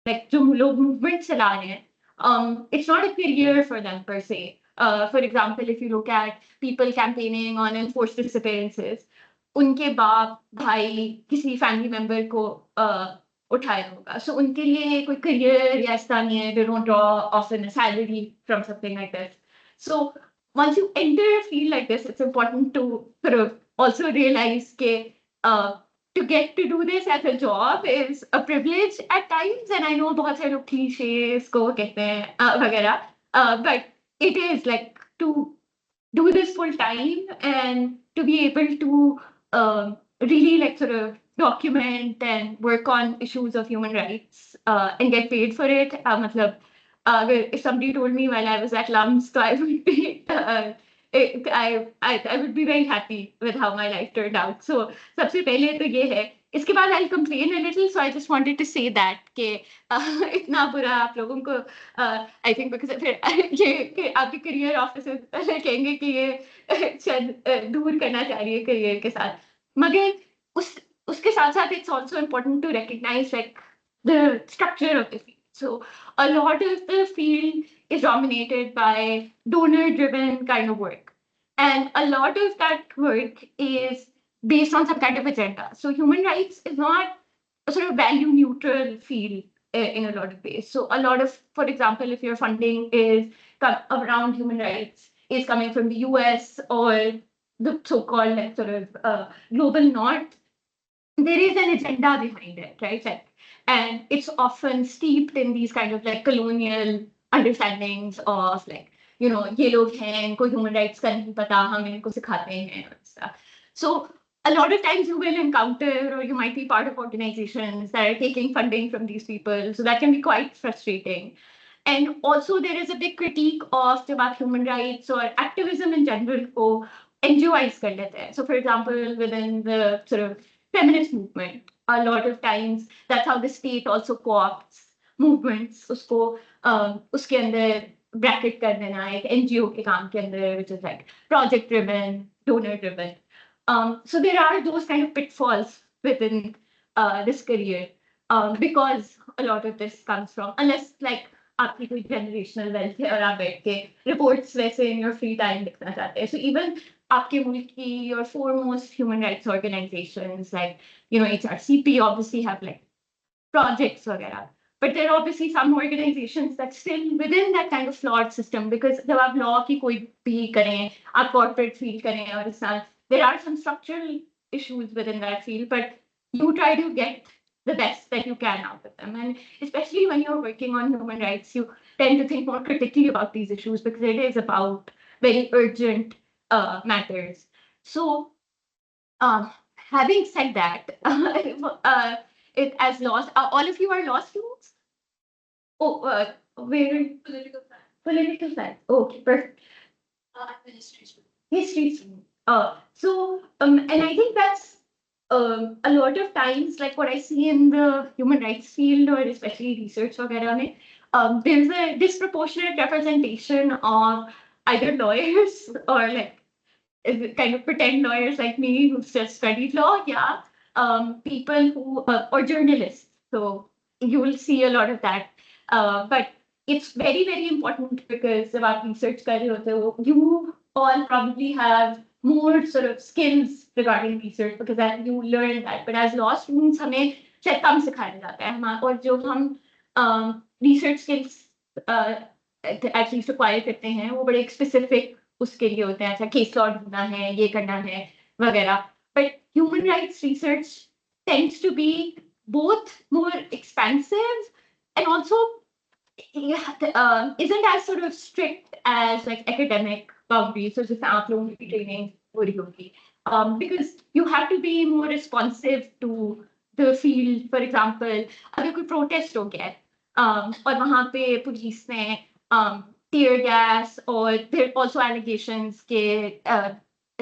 like जो लोग movement चला रहे हैं, it's not a career for them per se. For example, if you look at people campaigning on enforced disappearances, उनके बाप भाई किसी फैमिली मेंबर को उठाया होगा, so उनके लिए कोई career या ऐसा नहीं है, they don't draw often a salary from something like this. So once you enter a field like this, it's important to sort of also realize that to get to do this as a job is a privilege at times, and I know बहुत सारे लोग cliches को कहते हैं वगैरह, but it is like to do this full time and to be able to really like sort of document and work on issues of human rights and get paid for it. If somebody told me while I was at LUMS, so I would be I would be very happy with how my life turned out. So सबसे पहले तो ये है. इसके बाद I'll complain a little, so I just wanted to say that कि इतना बुरा आप लोगों को I think because फिर ये कि आपके career officers कहेंगे कि ये शायद दूर करना चाह रही है career के साथ. मगर उसके साथ-साथ it's also important to recognize like the structure of the field. So a lot of the field is dominated by donor-driven kind of work. And a lot of that work is based on some kind of agenda. So human rights is not a sort of value neutral field in a lot of ways. So a lot of, for example, if your funding is around human rights is coming from the US or the so-called like, sort of global north, there is an agenda behind it, right? Like, and it's often steeped in these kind of like colonial understandings of like, you know, ये लोग हैं, इनको human rights का नहीं पता, हम इनको सिखाते हैं और stuff. So a lot of times you will encounter or you might be part of organizations that are taking funding from these people. So that can be quite frustrating. And also there is a big critique of जब आप human rights or activism in general को NGOize कर लेते हैं. So for example, within the sort of feminist movement, a lot of times that's how the state also co-opts movements, उसको उसके अंदर bracket कर देना एक NGO के काम के अंदर, which is like project driven, donor driven. So there are those kind of pitfalls within this career because a lot of this comes from, unless like आपकी कोई generational wealth है और आप बैठ के reports वैसे in your free time लिखना चाहते हैं. So even आपके मुल्क की your foremost human rights organizations like, you know, HRCP obviously have like projects वगैरह. But there are obviously some organizations that still within that kind of flawed system, because जब आप law की कोई भी करें, आप corporate field करें और इस साथ, there are some structural issues within that field, but you try to get the best that you can out of them. And especially when you're working on human rights, you tend to think more critically about these issues because it is about very urgent matters. So, having said that, it as laws, all of you are law students? Oh, where? Political science. Political science. Okay, perfect. History student. History student. And I think that's a lot of times, like what I see in the human rights field or especially research वगैरह में, there's a disproportionate representation of either lawyers or like kind of pretend lawyers like me who've just studied law, yeah, people who or journalists. So you will see a lot of that. But it's very, very important because about research कर रहे होते हो, you all probably have more sort of skills regarding research because that you learn that. But as law students, हमें शायद कम सिखाया जाता है हम, और जो हम research skills at least acquire करते हैं वो बड़े specific उसके लिए होते हैं, अच्छा केस लॉ ढूंढना है, ये करना है वगैरह. But human rights research tends to be both more expansive and also isn't as sort of strict as like academic boundaries. So जैसे आप लोगों की training हो रही होगी, because you have to be more responsive to the field. For example, अगर कोई protest हो गया है और वहाँ पे पुलिस ने tear gas, or there are also allegations के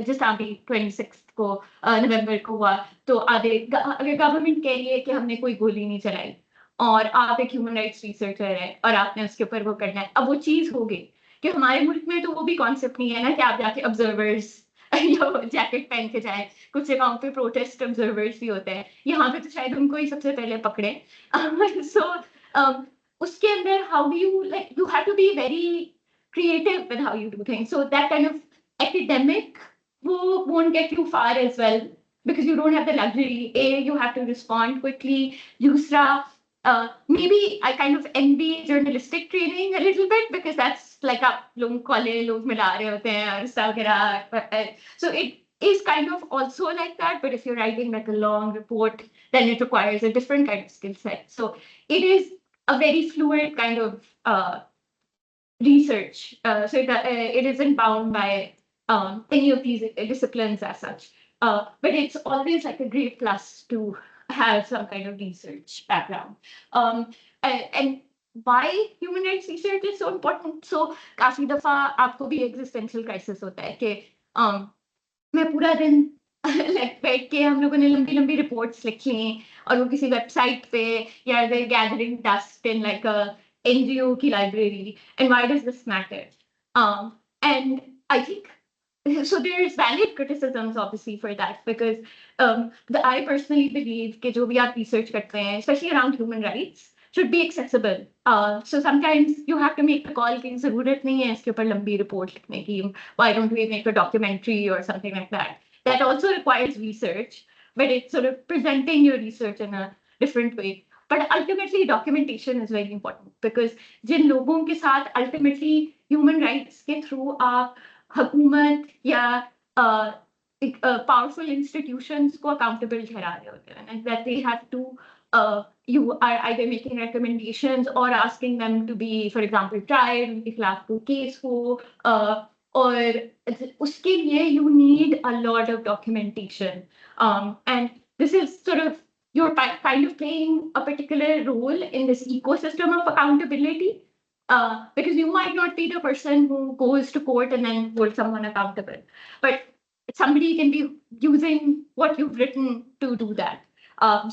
just अभी 26th को नवंबर को हुआ, तो अगर गवर्नमेंट कह रही है कि हमने कोई गोली नहीं चलाई और आप एक ह्यूमन राइट्स रिसर्चर है और आपने उसके ऊपर वो करना है, अब वो चीज हो गई कि हमारे मुल्क में तो वो भी कॉन्सेप्ट नहीं है ना कि आप जाके ऑब्जर्वर्स जैकेट पहन के जाए. कुछ जगहों पे प्रोटेस्ट ऑब्जर्वर्स भी होते हैं, यहाँ पे तो शायद उनको ही सबसे पहले पकड़े. सो उसके अंदर how do you like you have to be very creative with how you do things. So that kind of academic won't get you far as well because you don't have the luxury. A, you have to respond quickly. Dusra, maybe I kind of envy journalistic training a little bit because that's like आप लोग college लोग मिला रहे होते हैं और stuff वगैरह. So it is kind of also like that, but if you're writing like a long report, then it requires a different kind of skill set. So it is a very fluid kind of research. So it isn't bound by any of these disciplines as such. But it's always like a great plus to have some kind of research background. And why human rights research is so important? So काफी दफा आपको भी existential crisis होता है कि मैं पूरा दिन बैठ के हम लोगों ने लंबी लंबी रिपोर्ट्स लिखी और वो किसी वेबसाइट पे या they gathering dust in like a NGO की library and why does this matter and I think so there's valid criticisms obviously for that because I personally believe कि जो भी आप research करते हैं especially around human rights should be accessible. So sometimes you have to make the call कि ज़रूरत नहीं है इसके ऊपर लंबी report लिखने की. Why don't we make a documentary or something like that? That also requires research, but it's sort of presenting your research in a different way. But ultimately, documentation is very important because जिन लोगों के साथ ultimately human rights के through आप हुकूमत या powerful institutions को accountable ठहरा रहे होते हैं and that they have to you are either making recommendations or asking them to be for example tried उनके खिलाफ कोई case हो और उसके लिए you need a lot of documentation and this is sort of you're kind of playing a particular role in this ecosystem of accountability. Because you might not be the person who goes to court and then holds someone accountable, but somebody can be using what you've written to do that.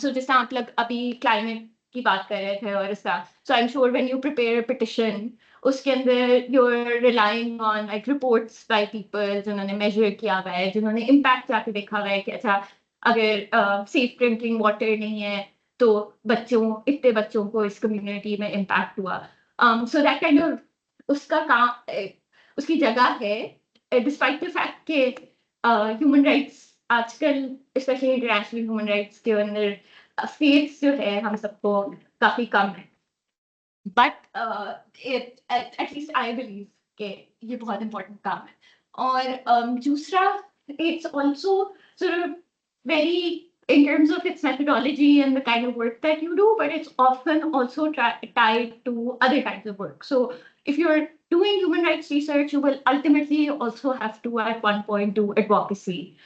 So just आप लोग अभी climate की बात कर रहे थे और इसका, so I'm sure when you prepare a petition, उसके अंदर you're relying on like reports by people जिन्होंने measure किया हुआ है, जिन्होंने impact जाके देखा हुआ है कि अच्छा अगर safe drinking water नहीं है तो इतने बच्चों को इस community में impact हुआ. So that kind of उसका काम उसकी जगह है despite the fact कि human rights आजकल especially international human rights के अंदर faith जो है हम सबको काफी कम है. But at least I believe कि ये बहुत important काम है. और दूसरा it's also sort of very in terms of its methodology and the kind of work that you do, but it's often also tied to other kinds of work. So if you're doing human rights research, you will ultimately also have to at one point do advocacy.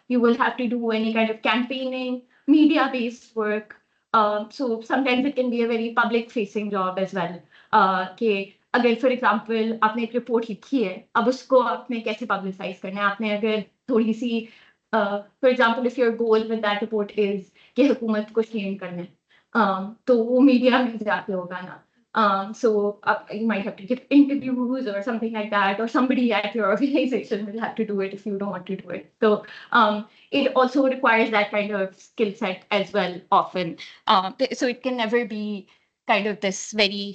You will have to do any kind of campaigning, media-based work. So sometimes it can be a very public-facing job as well. कि अगर for example आपने एक report लिखी है, अब उसको आपने कैसे पब्लिसाइज करना है, आपने अगर थोड़ी सी for example if your goal with that report is कि हुकूमत को शेम करना है, तो वो मीडिया में जाके होगा ना. So you might have to give interviews or something like that, or somebody at your organization will have to do it if you don't want to do it. So it also requires that kind of skill set as well often. So it can never be kind of this very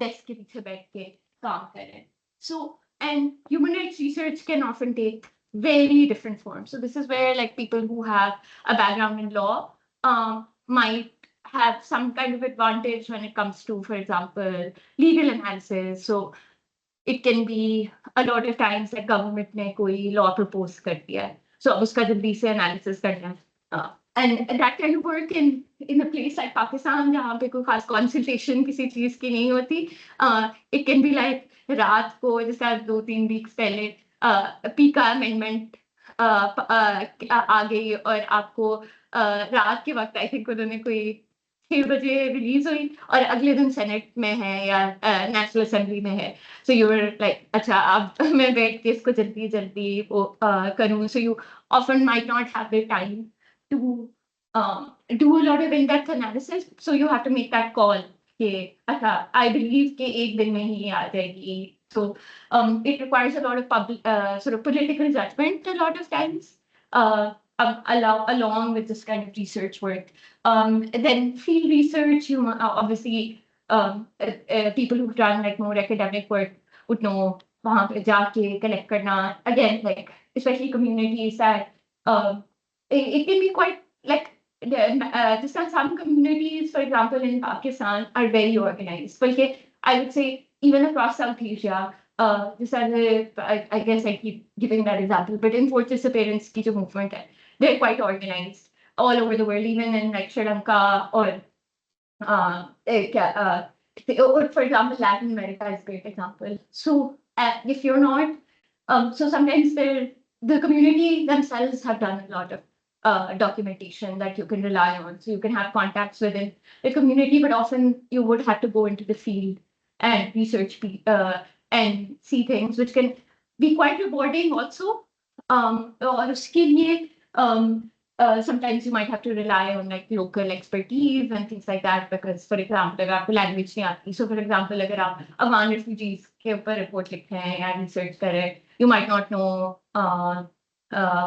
desk के पीछे बैठ के काम कर रहे हैं. So and human rights research can often take very different forms. So this is where like people who have a background in law might have some kind of advantage when it comes to, for example, legal analysis. So it can be a lot of times like government ने कोई law propose कर दिया है. So अब उसका जल्दी से analysis करना है. And that kind of work in a place like Pakistan जहाँ पे कोई खास consultation किसी चीज की नहीं होती, it can be like रात को जैसे 2-3 weeks पहले पीका अमेंडमेंट आ गई और आपको रात के वक्त आई थिंक उन्होंने कोई 6 बजे रिलीज हुई और अगले दिन सेनेट में है या नेशनल असेंबली में है. सो यू वर लाइक अच्छा अब मैं बैठ के इसको जल्दी जल्दी वो करूँ. So you often might not have the time to do a lot of in-depth analysis. So you have to make that call कि अच्छा I believe कि एक दिन में ही आ जाएगी. So it requires a lot of sort of political judgment a lot of times. along with this kind of research work. Then field research, obviously, people who've done like more academic work would know वहाँ पे जाके collect करना. Again, like especially communities that it can be quite like just as some communities, for example, in Pakistan, are very organized. But I would say even across South Asia, just as I guess I keep giving that example, but in Fortress Appearance ki jo movement hai, they're quite organized all over the world, even in like Sri Lanka or or for example, Latin America is a great example. So if you're not, so sometimes the community themselves have done a lot of documentation that you can rely on. So you can have contacts within the community, but often you would have to go into the field and research and see things, which can be quite rewarding also. और उसके लिए sometimes you might have to rely on like local expertise and things like that because, for example, अगर आपको language नहीं आती, so for example, अगर आप Afghan refugees के ऊपर report लिख रहे हैं या research कर रहे हैं, you might not know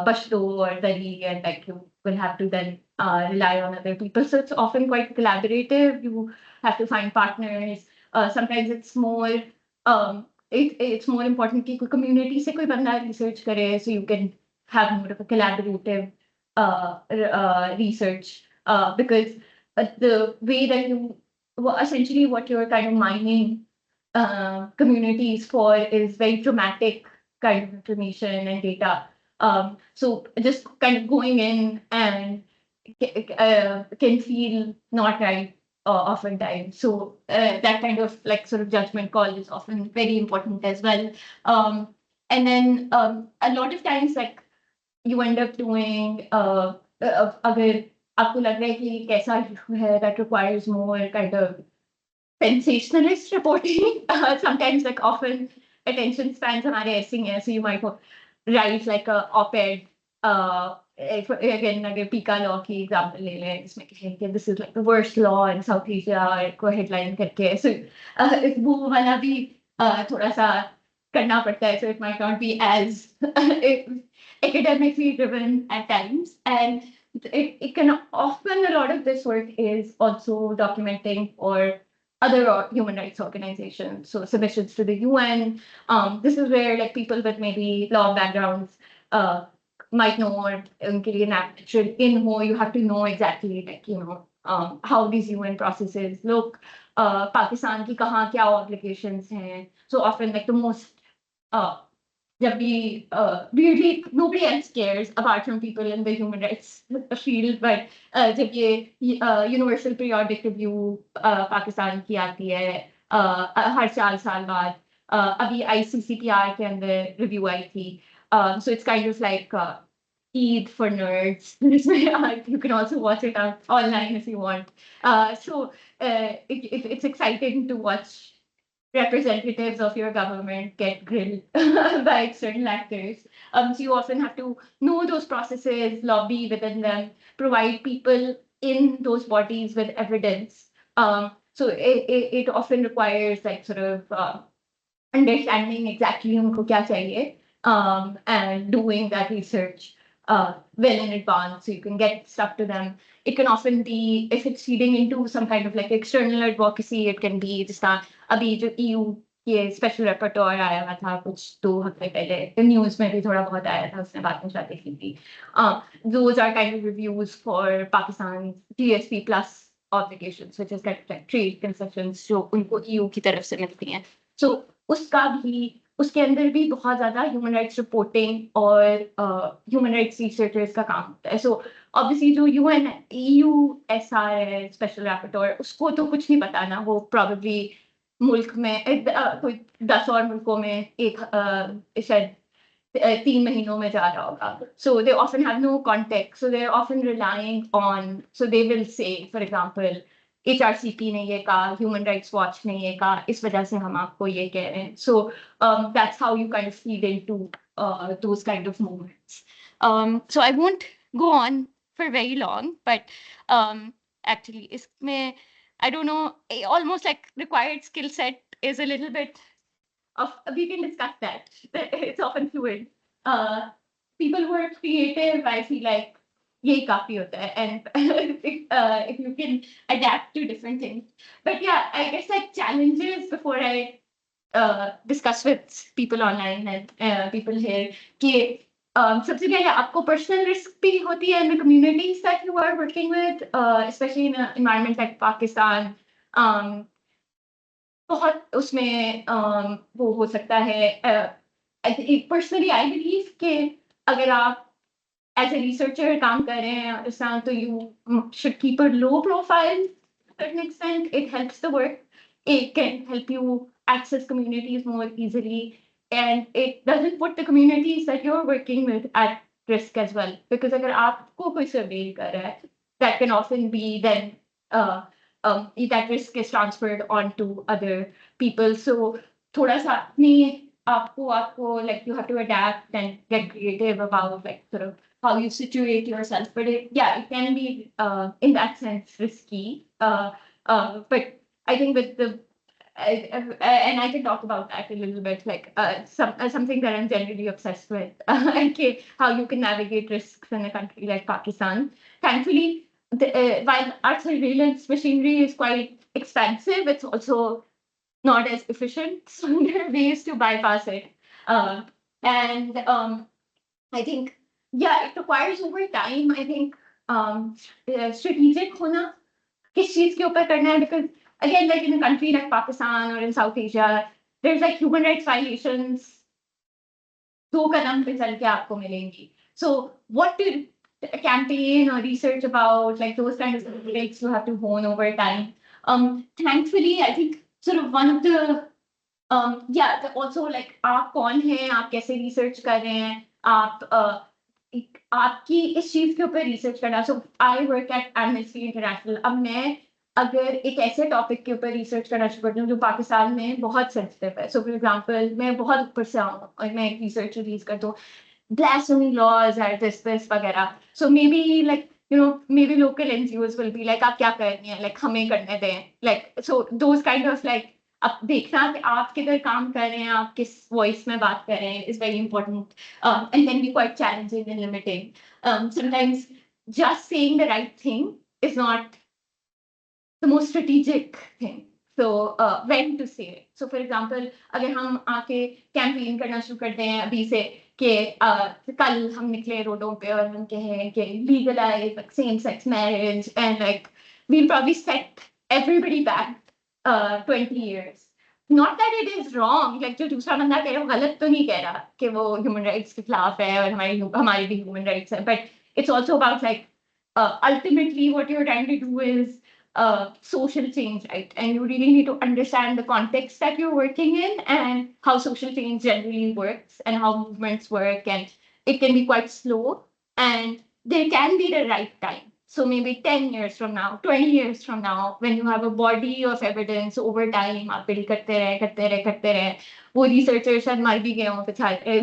Pashto or Dari, and like you will have to then rely on other people. So it's often quite collaborative. You have to find partners. Sometimes it's more it's more important कि कोई community से कोई बंदा research करे, so you can have more of a collaborative research because the way that essentially what you're kind of mining communities for is very traumatic kind of information and data. So just kind of going in and can feel not right oftentimes. So that kind of like sort of judgment call is often very important as well. And then a lot of times like you end up doing अगर आपको लग रहा है कि एक ऐसा issue है that requires more kind of sensationalist reporting. Sometimes like often attention spans हमारे ऐसे ही हैं, so you might write like a op-ed again अगर पीका law की example ले लें जिसमें कहें कि this is like the worst law in South Asia को headline करके, so वो वाला भी थोड़ा सा करना पड़ता है, so it might not be as academically driven at times, and it can often a lot of this work is also documenting or other human rights organizations, so submissions to the UN. This is where like people with maybe law backgrounds might know or उनके लिए natural in हो, you have to know exactly like how these UN processes look. Pakistan की कहाँ क्या obligations हैं. So often like the most weirdly nobody else cares apart from people in the human rights field, but जब ये universal periodic review Pakistan की आती है हर साल बाद अभी ICCPR के अंदर review आई थी, so it's kind of like Eid for nerds. You can also watch it online if you want. So it's exciting to watch representatives of your government get grilled by external actors. So you often have to know those processes, lobby within them, provide people in those bodies with evidence. So it often requires like sort of understanding exactly उनको क्या चाहिए, and doing that research well in advance so you can get stuff to them. It can often be, if it's feeding into some kind of like external advocacy, it can be just अभी जो EU ये special rapporteur आया हुआ था कुछ 2 हफ्ते पहले, news में भी थोड़ा बहुत आया था, उसने बात में शायद देखी थी. Those are kind of reviews for Pakistan's GSP plus obligations, which is kind of like trade concessions जो उनको EU की तरफ से मिलती हैं. So उसका भी उसके अंदर भी बहुत ज्यादा ह्यूमन राइट्स रिपोर्टिंग और ह्यूमन राइट्स रिसर्चर्स का काम होता है. सो ऑब्वियसली जो UN EUSR है स्पेशल रैपोर्टर, उसको तो कुछ नहीं पता ना, वो प्रॉब्ली मुल्क में कोई 10 और मुल्कों में एक शायद 3 महीनों में जा रहा होगा. So they often have no context, so they're often relying on, so they will say, for example, HRCP ने ये कहा, Human Rights Watch ने ये कहा, इस वजह से हम आपको ये कह रहे हैं. So that's how you kind of feed into those kind of movements. So I won't go on for very long, but actually इसमें I don't know, almost like required skill set is a little bit of, we can discuss that. It's often fluid. People who are creative, I feel like यही काफी होता है, and if you can adapt to different things. But yeah, I guess like challenges before I discuss with people online and people here कि सबसे पहले आपको personal risk भी होती है in the communities that you are working with, especially in an environment like Pakistan. Um, बहुत उसमें वो हो सकता है, पर्सनली आई बिलीव कि अगर आप एज ए रिसर्चर काम कर रहे हैं इस तरह, तो you should keep a low profile certain extent. It helps the work. It can help you access communities more easily, and it doesn't put the communities that you're working with at risk as well. Because अगर आपको कोई surveil कर रहा है, that can often be then uh, that risk is transferred onto other people. So थोड़ा सा अपनी आपको like you have to adapt and get creative about like sort of how you situate yourself. But it can be in that sense risky. But I think with the and I can talk about that a little bit, like something that I'm generally obsessed with, okay, how you can navigate risks in a country like Pakistan. Thankfully, while our surveillance machinery is quite expensive, it's also not as efficient. So there are ways to bypass it. And I think, it requires over time, I think, strategic hona, kis cheez ke upar karna hai, because again, like in a country like Pakistan or in South Asia, there's like human rights violations दो कदम पे चल के आपको मिलेंगी. So what to campaign or research about, like those kind of topics you have to hone over time. Thankfully, I think sort of one of the also like आप कौन हैं, आप कैसे research कर रहे हैं, आपकी इस चीज के ऊपर research करना. So I work at Amnesty International. अब मैं अगर एक ऐसे टॉपिक के ऊपर रिसर्च करना शुरू करती हूँ जो पाकिस्तान में बहुत सेंसिटिव है. सो फॉर एग्जांपल, मैं बहुत ऊपर से आऊँ और मैं एक रिसर्च रिलीज करती हूँ, blasphemy laws are this वगैरह. So maybe like maybe local NGOs will be like आप क्या कर रही हैं, like हमें करने दें, like so those kind of like अब देखना कि आप किधर काम कर रहे हैं, आप किस वॉइस में बात कर रहे हैं is very important, and can be quite challenging and limiting. Sometimes just saying the right thing is not the most strategic thing. So when to say it. So for example, अगर हम आके campaign करना शुरू करते हैं अभी से कि कल हम निकले रोडों पे और हम कहें कि legalize like same sex marriage, and like we'll probably set everybody back 20 years. Not that it is wrong, like जो दूसरा बंदा कह रहा है वो गलत तो नहीं कह रहा कि वो human rights के खिलाफ है और हमारी भी human rights है, but it's also about like ultimately what you're trying to do is social change, right? And you really need to understand the context that you're working in and how social change generally works and how movements work. And it can be quite slow, and there can be the right time. So maybe 10 years from now, 20 years from now, when you have a body of evidence over time, आप build करते रहे, वो researchers शायद मर भी गए हों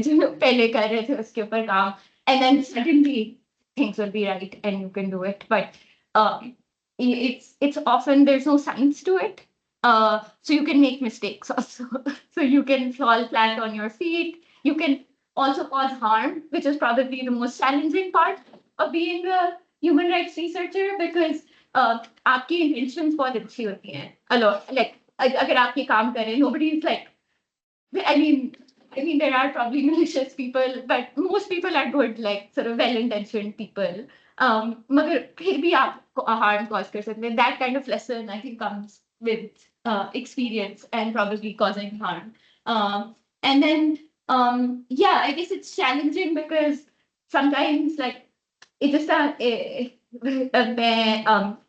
जो पहले कर रहे थे उसके ऊपर काम, and then suddenly things will be right and you can do it. But it's often there's no science to it. So you can make mistakes also. So you can fall flat on your feet. You can also cause harm, which is probably the most challenging part of being a human rights researcher, because आपकी intentions बहुत अच्छी होती हैं. A lot, like अगर आप ये काम करें, nobody's like, I mean, there are probably malicious people, but most people are good, like sort of well-intentioned people. मगर फिर भी आप harm cause कर सकते हैं. That kind of lesson, I think, comes with experience and probably causing harm. And then, I guess it's challenging because sometimes, like, it just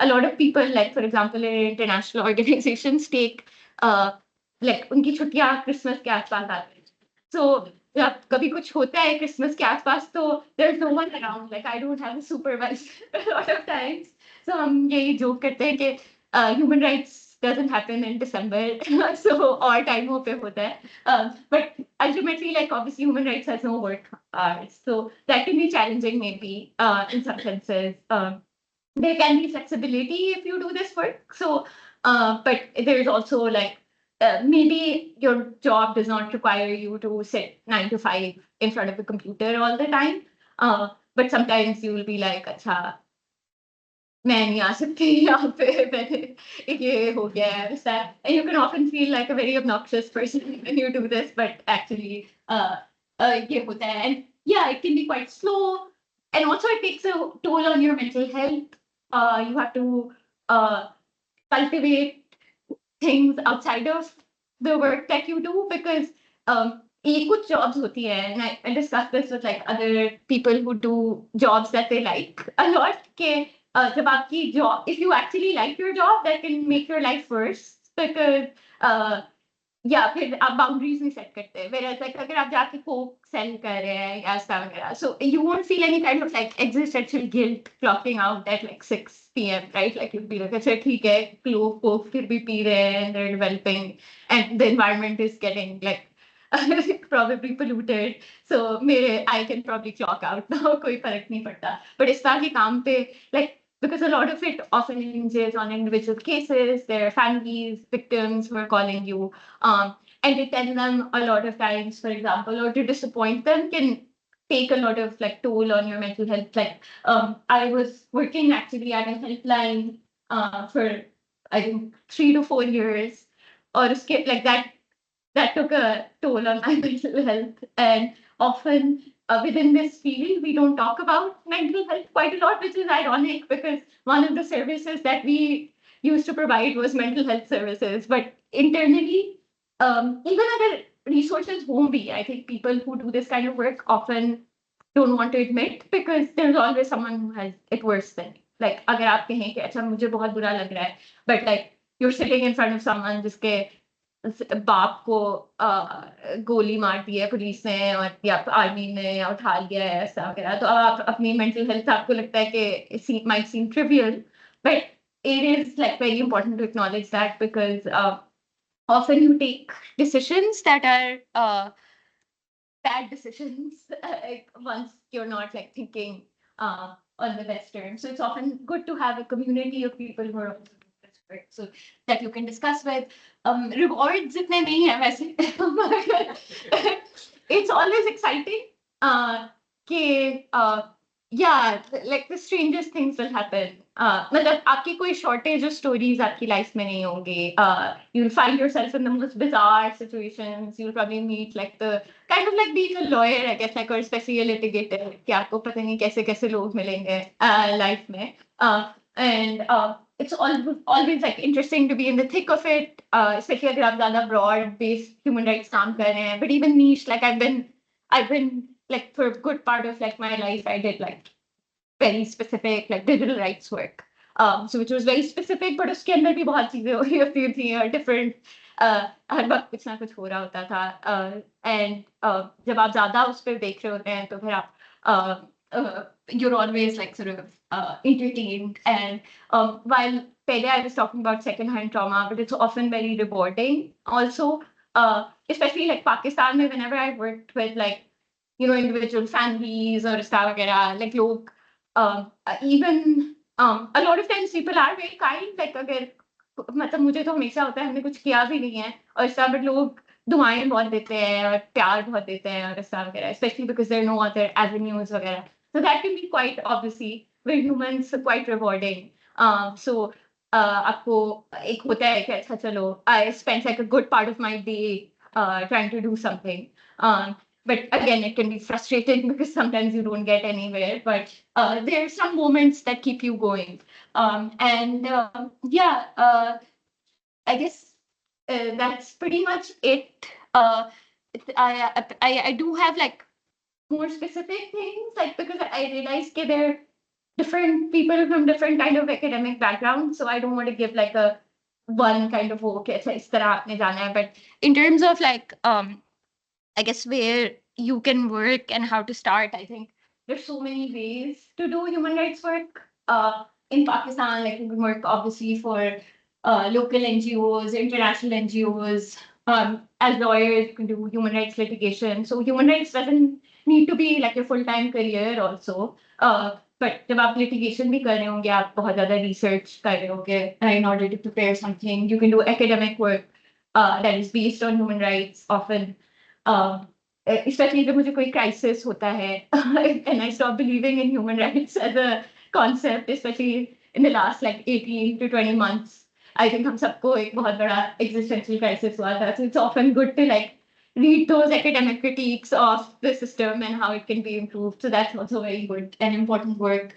a lot of people, like for example, international organizations take like उनकी छुट्टियां Christmas के आसपास आती हैं. So जब कभी कुछ होता है क्रिसमस के आसपास, तो there's no one around, like I don't have a supervisor a lot of times. So हम यही जोक करते हैं कि human rights doesn't happen in December. So और टाइमों पे होता है. But ultimately, like obviously human rights has no work hours. So that can be challenging maybe in some senses. There can be flexibility if you do this work. So, but there's also like maybe your job does not require you to sit 9 to 5 in front of a computer all the time. but sometimes you will be like, अच्छा मैं नहीं आ सकती यहाँ पे मैंने ये हो गया है is that and you can often feel like a very obnoxious person when you do this but actually ये होता है and yeah it can be quite slow and also it takes a toll on your mental health you have to uh, cultivate things outside of the work that you do because ये कुछ jobs होती है and I discuss this with like other people who do jobs that they like a lot के जब आपकी job if you actually like your job that can make your life worse because या फिर आप boundaries नहीं set करते whereas like अगर आप जाके कोक सेल कर रहे हैं या ऐसा वगैरह so you won't feel any kind of like existential guilt clocking out at like 6 p.m. right like you'll be like अच्छा ठीक है कोक फिर भी पी रहे हैं and they're developing and the environment is getting like probably polluted so मेरे I can probably clock out now कोई फर्क नहीं पड़ता but इस तरह के काम पे like because a lot of it often hinges on individual cases, their families, victims who are calling you, and to tell them a lot of times, for example, or to disappoint them can take a lot of like toll on your mental health. Like I was working actually at a helpline for I think 3 to 4 years, or skip like that took a toll on my mental health. And often within this field, we don't talk about mental health quite a lot, which is ironic because one of the services that we used to provide was mental health services. But internally, even other resources won't be. I think people who do this kind of work often don't want to admit because there's always someone who has it worse than you. Like अगर आप कहें कि अच्छा मुझे बहुत बुरा लग रहा है, but like you're sitting in front of someone जिसके बाप को गोली मार दी है पुलिस ने और या आर्मी ने या उठा लिया है ऐसा वगैरह तो आप अपनी मेंटल हेल्थ आपको लगता है कि might seem trivial but it is like very important to acknowledge that because often you take decisions that are bad decisions like once you're not like thinking on the best terms. So it's often good to have a community of people who are also doing this work so that you can discuss with. Rewards itne nahi hai वैसे it's always exciting कि yeah like the strangest things will happen मतलब आपकी कोई shortage of stories आपकी life में नहीं होंगे you'll find yourself in the most bizarre situations you'll probably meet like the kind of like being a lawyer I guess like or especially a litigator कि आपको पता नहीं कैसे कैसे लोग मिलेंगे life में and it's always like interesting to be in the thick of it especially अगर आप ज़्यादा broad based human rights काम कर रहे हैं but even niche like I've been like for a good part of like my life, I did like very specific like digital rights work. So which was very specific, but उसके अंदर भी बहुत चीजें हो रही होती थी और different हर वक्त कुछ ना कुछ हो रहा होता था and जब आप ज़्यादा उस पर देख रहे होते हैं तो फिर आप you're always like sort of entertained and while पहले I was talking about secondhand trauma, but it's often very rewarding also. Especially like Pakistan में whenever I worked with like you know individual families or stuff वगैरह like लोग even a lot of times people are very kind like अगर मतलब मुझे तो हमेशा होता है हमने कुछ किया भी नहीं है और सब बट लोग दुआएं बहुत देते हैं और प्यार बहुत देते हैं और ऐसा वगैरह especially because there are no other avenues वगैरह so that can be quite obviously very humans quite rewarding so आपको एक होता है कि अच्छा चलो I spent like a good part of my day trying to do something but again it can be frustrating because sometimes you don't get anywhere but there are some moments that keep you going and yeah I guess that's pretty much it I do have like more specific things like because I realized that there are different people from different kind of academic backgrounds so I don't want to give like a one kind of okay इस तरह आपने जाना है but in terms of like I guess where you can work and how to start. I think there's so many ways to do human rights work. In Pakistan, like you can work obviously for local NGOs, international NGOs. As lawyers, you can do human rights litigation. So human rights doesn't need to be like your full-time career also. But जब आप litigation भी कर रहे होंगे, आप बहुत ज़्यादा research कर रहे होंगे in order to prepare something. You can do academic work that is based on human rights often. especially जब मुझे कोई crisis होता है and I stop believing in human rights as a concept, especially in the last like 18 to 20 months. I think हम सबको एक बहुत बड़ा existential crisis हुआ था. So it's often good to like read those academic critiques of the system and how it can be improved. So that's also very good and important work.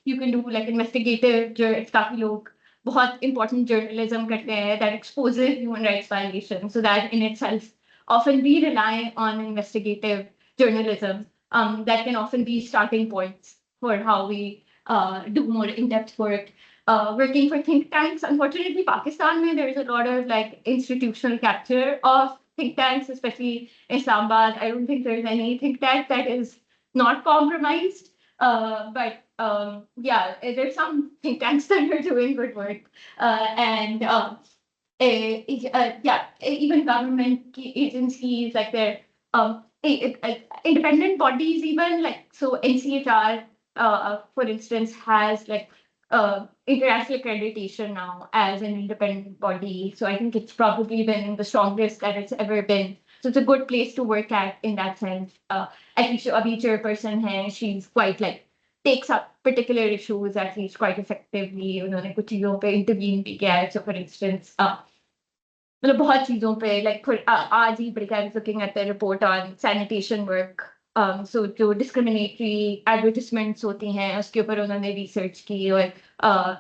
You can do like investigative, काफी लोग बहुत important journalism करते हैं that exposes human rights violations. So that in itself, often we rely on investigative journalism. That can often be starting points for how we do more in-depth work. Working for think tanks, unfortunately, Pakistan, there is a lot of like institutional capture of think tanks, especially Islamabad. I don't think there's any think tank that is not compromised. But yeah, there's some think tanks that are doing good work. And yeah, even government agencies, like their independent bodies, even like so NCHR, for instance, has like international accreditation now as an independent body. So I think it's probably been the strongest that it's ever been. So it's a good place to work at in that sense. At least abhi chairperson hai, she's quite like takes up particular issues at least quite effectively. उन्होंने कुछ चीजों पे intervene भी किया है. So for instance, मतलब बहुत चीजों पे like आज ही I was looking at the report on sanitation work. So जो discriminatory advertisements होती हैं उसके ऊपर उन्होंने research की और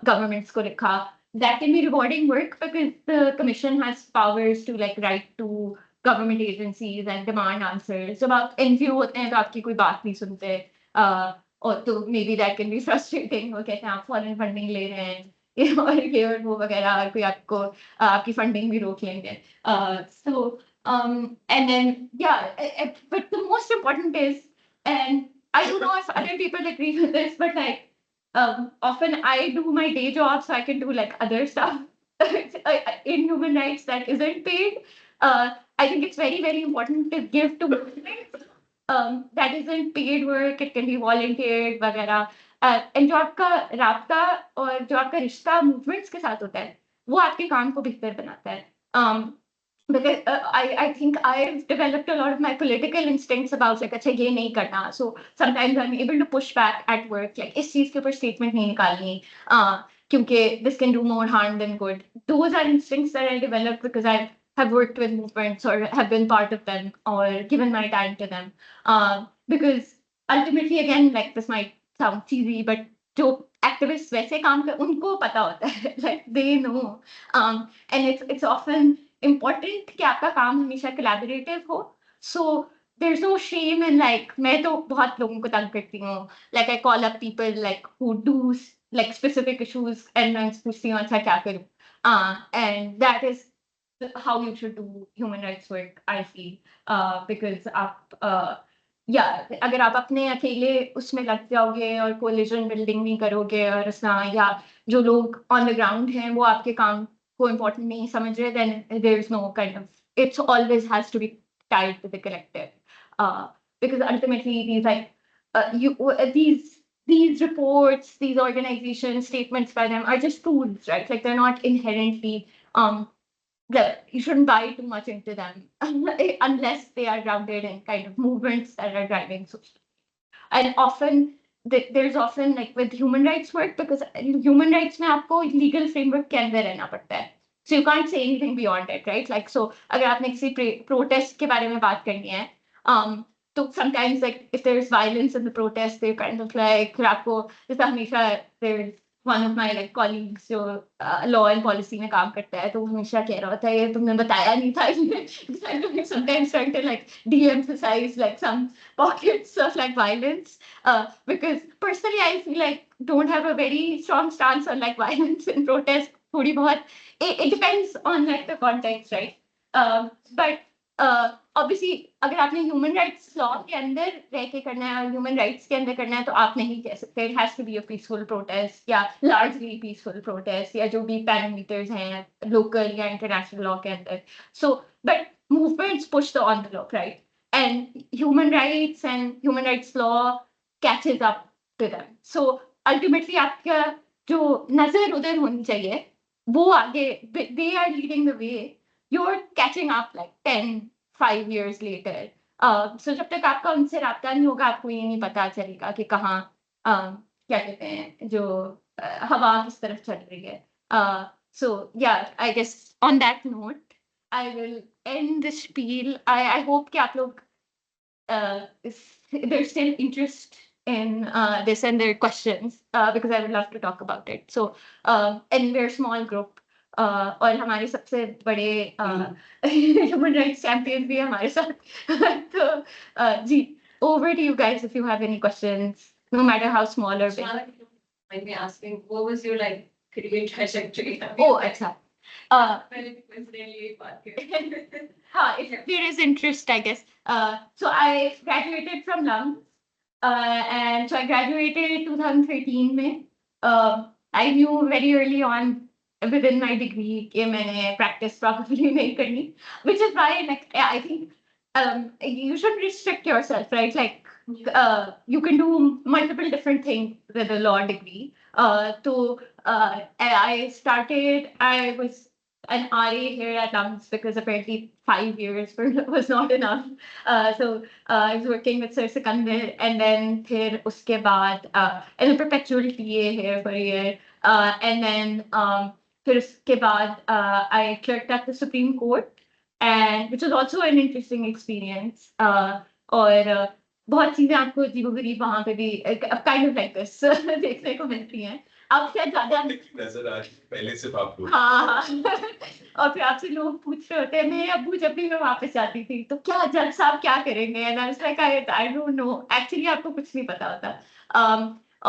governments को लिखा. That can be rewarding work because the commission has powers to like write to government agencies and demand answers. जब आप NGO होते हैं तो आपकी कोई बात नहीं सुनते. और तो maybe that can be frustrating. वो कहते हैं आप foreign funding ले रहे हैं और वो वगैरह और कोई आपको आपकी फंडिंग भी रोक लेंगे. So and then yeah, but the most important is, and I don't know if other people agree with this, but like often I do my day job so I can do like other stuff in human rights that isn't paid. I think it's very, very important to give to movements that isn't paid work. It can be volunteered वगैरह. And जो आपका राब्ता और जो आपका रिश्ता movements के साथ होता है वो आपके काम को बेहतर बनाता है. Because I think I've developed a lot of my political instincts about like अच्छा ये नहीं करना. So sometimes I'm able to push back at work like इस चीज के ऊपर statement नहीं निकालनी क्योंकि this can do more harm than good. Those are instincts that I developed because I have worked with movements or have been part of them or given my time to them. Because ultimately again like this might sound cheesy but जो activists वैसे काम कर उनको पता होता है like they know. And it's often important कि आपका काम हमेशा collaborative हो. So there's no shame in like मैं तो बहुत लोगों को तंग करती हूँ. Like I call up people like who do like specific issues and मैं पूछती हूँ अच्छा क्या करूँ. And that is how you should do human rights work, I feel. Because आप या अगर आप अपने अकेले उसमें लग जाओगे और कोलिजन बिल्डिंग नहीं करोगे और या जो लोग ऑन द ग्राउंड हैं वो आपके काम को इम्पोर्टेंट नहीं समझ रहे then there's no kind of it's always has to be tied to the collective. Because ultimately these like these reports, these organizations, statements by them are just tools, right? Like they're not inherently you shouldn't buy too much into them unless they are grounded in kind of movements that are driving social. And often there's often like with human rights work because human rights में आपको legal framework के अंदर रहना पड़ता है. So you can't say anything beyond it, right? Like so अगर आपने किसी protest के बारे में बात करनी है, so sometimes like if there's violence in the protest, they kind of like आपको जैसे हमेशा there's one of my like colleagues जो law and policy में काम करता है तो वो हमेशा कह रहा होता है ये तुमने बताया नहीं था. Sometimes trying to like de-emphasize like some pockets of like violence because personally I feel like don't have a very strong stance on like violence in protest. थोड़ी बहुत it depends on like the context, right? But obviously अगर आपने human rights law के अंदर रह के करना है और ह्यूमन राइट्स के अंदर करना है तो आप नहीं कह सकते it has to be a peaceful protest या लार्जली पीसफुल प्रोटेस्ट या जो भी पैरामीटर्स हैं लोकल या इंटरनेशनल लॉ के अंदर. So but movements push the envelope, right? And human rights law catches up to them. So ultimately आपका जो नजर उधर होनी चाहिए वो आगे they are leading the way. You're catching up like 5 years later. सो जब तक आपका उनसे राब्ता नहीं होगा, आपको ये नहीं पता चलेगा कि कहाँ क्या कहते हैं, जो हवा किस तरफ चल रही है। So yeah I guess on that note I will end this spiel. I hope कि आप लोग if there's still interest in this and their questions, because I would love to talk about it. So, and we're a small group. और हमारे सबसे बड़े human rights champions भी हैं हमारे साथ. तो जी, over to you guys if you have any questions, no matter how small or big. Might be asking, what was your like career trajectory? Oh, अच्छा. Coincidentally, If there is interest, I guess. So I graduated from Lung, and so I graduated in 2013 में. I knew very early on within my degree कि मैंने practice probably नहीं करनी, which is why like I think you shouldn't restrict yourself, right? Like you can do multiple different things with a law degree. So I was an RA here at LUMS because apparently 5 years was not enough. So I was working with Sir Sikandar, and then फिर उसके बाद and a perpetual TA here for a year, and then फिर उसके बाद I clerked at the Supreme Court, and which was also an interesting experience. और बहुत चीजें आपको अजीबोगरीब वहां पे भी काइंड ऑफ लाइक दिस देखने को मिलती हैं। अब शायद ज्यादा नजर आ रही पहले से आपको। हाँ और फिर आपसे लोग पूछ रहे होते हैं, मेरे अब्बू जब भी मैं वापस जाती थी तो क्या जज साहब क्या करेंगे, and I was like I don't know, actually आपको कुछ नहीं पता होता।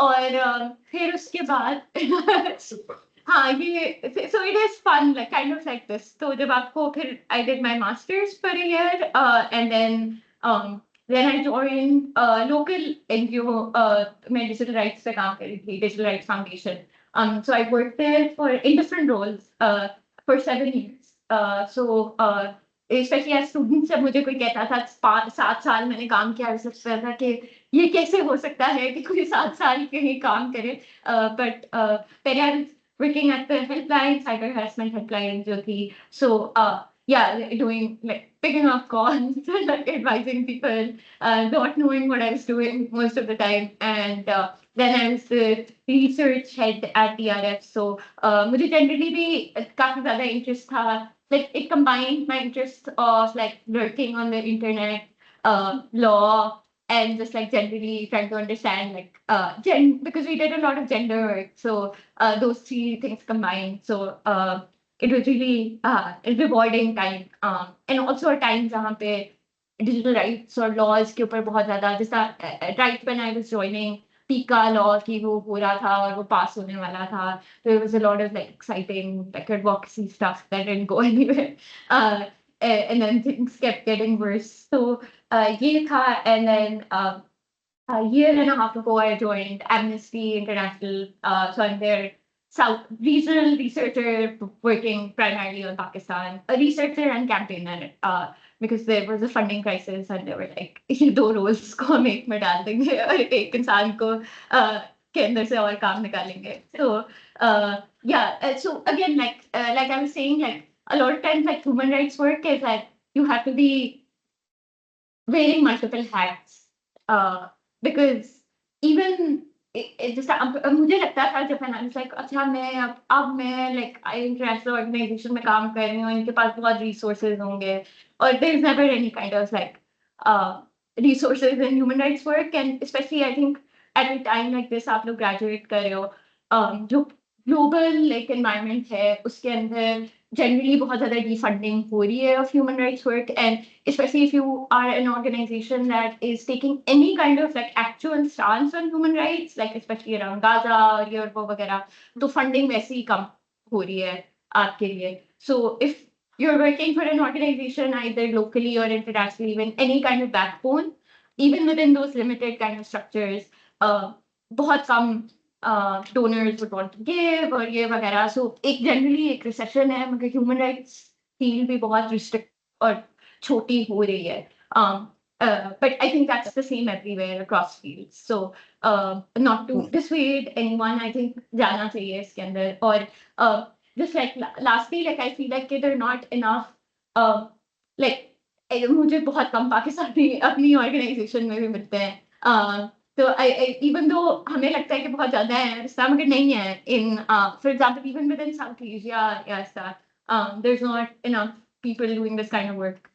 और फिर उसके बाद हाँ ये so it is fun like kind of like this. तो जब आपको फिर I did my masters for a year, and then I joined local NGO, मैं digital rights पे काम कर रही थी, Digital Rights Foundation. So I worked there in different roles for 7 years. So especially as students, जब मुझे कोई कहता था 7 साल मैंने काम किया, ऐसा लगता था कि ये कैसे हो सकता है कि कोई 7 साल कहीं काम करे. But पहले I was working at the helpline, cyber harassment helpline जो थी. So yeah, doing like picking up calls, like advising people, not knowing what I was doing most of the time. And then I was the research head at DRF. So मुझे generally भी काफी ज़्यादा interest था. Like it combined my interest of like lurking on the internet, law, and just like generally trying to understand like because we did a lot of gender work. So those 3 things combined. So it was really a rewarding time, and also a time जहाँ पे digital rights और laws के ऊपर बहुत ज़्यादा, जैसा right when I was joining PICA law की वो हो रहा था और वो पास होने वाला था, there was a lot of like exciting like advocacy stuff that didn't go anywhere, and then things kept getting worse. So ये था, and then a year and a half ago I joined Amnesty International, so I'm their South regional researcher working primarily on Pakistan, a researcher and campaigner, because there was a funding crisis and they were like, ये 2 roles को हम एक में डाल देंगे और एक इंसान को के अंदर से और काम निकालेंगे. So yeah, so again like I was saying, like a lot of times like human rights work is like you have to be wearing multiple hats, because even जैसा मुझे लगता था जब मैंने लाइक अच्छा मैं अब मैं लाइक इंटरनेशनल ऑर्गेनाइजेशन में काम कर रही हूँ, इनके पास बहुत रिसोर्सेज होंगे, और there is never any kind of like resources in human rights work, and especially I think at a time like this आप लोग graduate कर रहे हो, जो global like environment है उसके अंदर generally बहुत ज़्यादा defunding हो रही है of human rights work, and especially if you are an organization that is taking any kind of like actual stance on human rights, like especially around Gaza और ये और वो वगैरह, तो funding वैसे ही कम हो रही है आपके लिए. So if you're working for an organization either locally or internationally with any kind of backbone, even within those limited kind of structures, बहुत कम donors would want to give और ये वगैरह. So एक generally एक recession है, मगर human rights field भी बहुत restrict और छोटी हो रही है. But I think that's the same everywhere across fields. So not to dissuade anyone, I think जाना चाहिए इसके अंदर. और just like lastly, like I feel like there are not enough like मुझे बहुत कम पाकिस्तानी अपनी ऑर्गेनाइजेशन में भी मिलते हैं। तो इवन दो हमें लगता है कि बहुत ज्यादा है, ऐसा मगर नहीं है। In for example even with in South Asia या ऐसा there is not enough people doing this kind of work.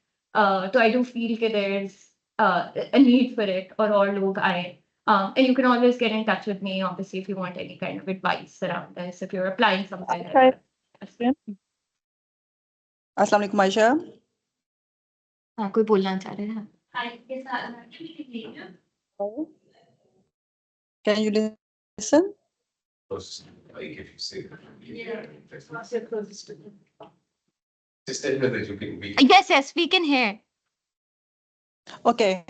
तो आई डू फील कि देयर इज a need for it, और लोग आए। And you can always get in touch with me, obviously, if you want any kind of advice around this, if you're applying somewhere. अस्सलाम वालेकुम आयशा। हाँ, कोई बोलना चाह रहे हैं? Can you listen? Like if you say just tell her that you can be. Yes, we can hear. Okay.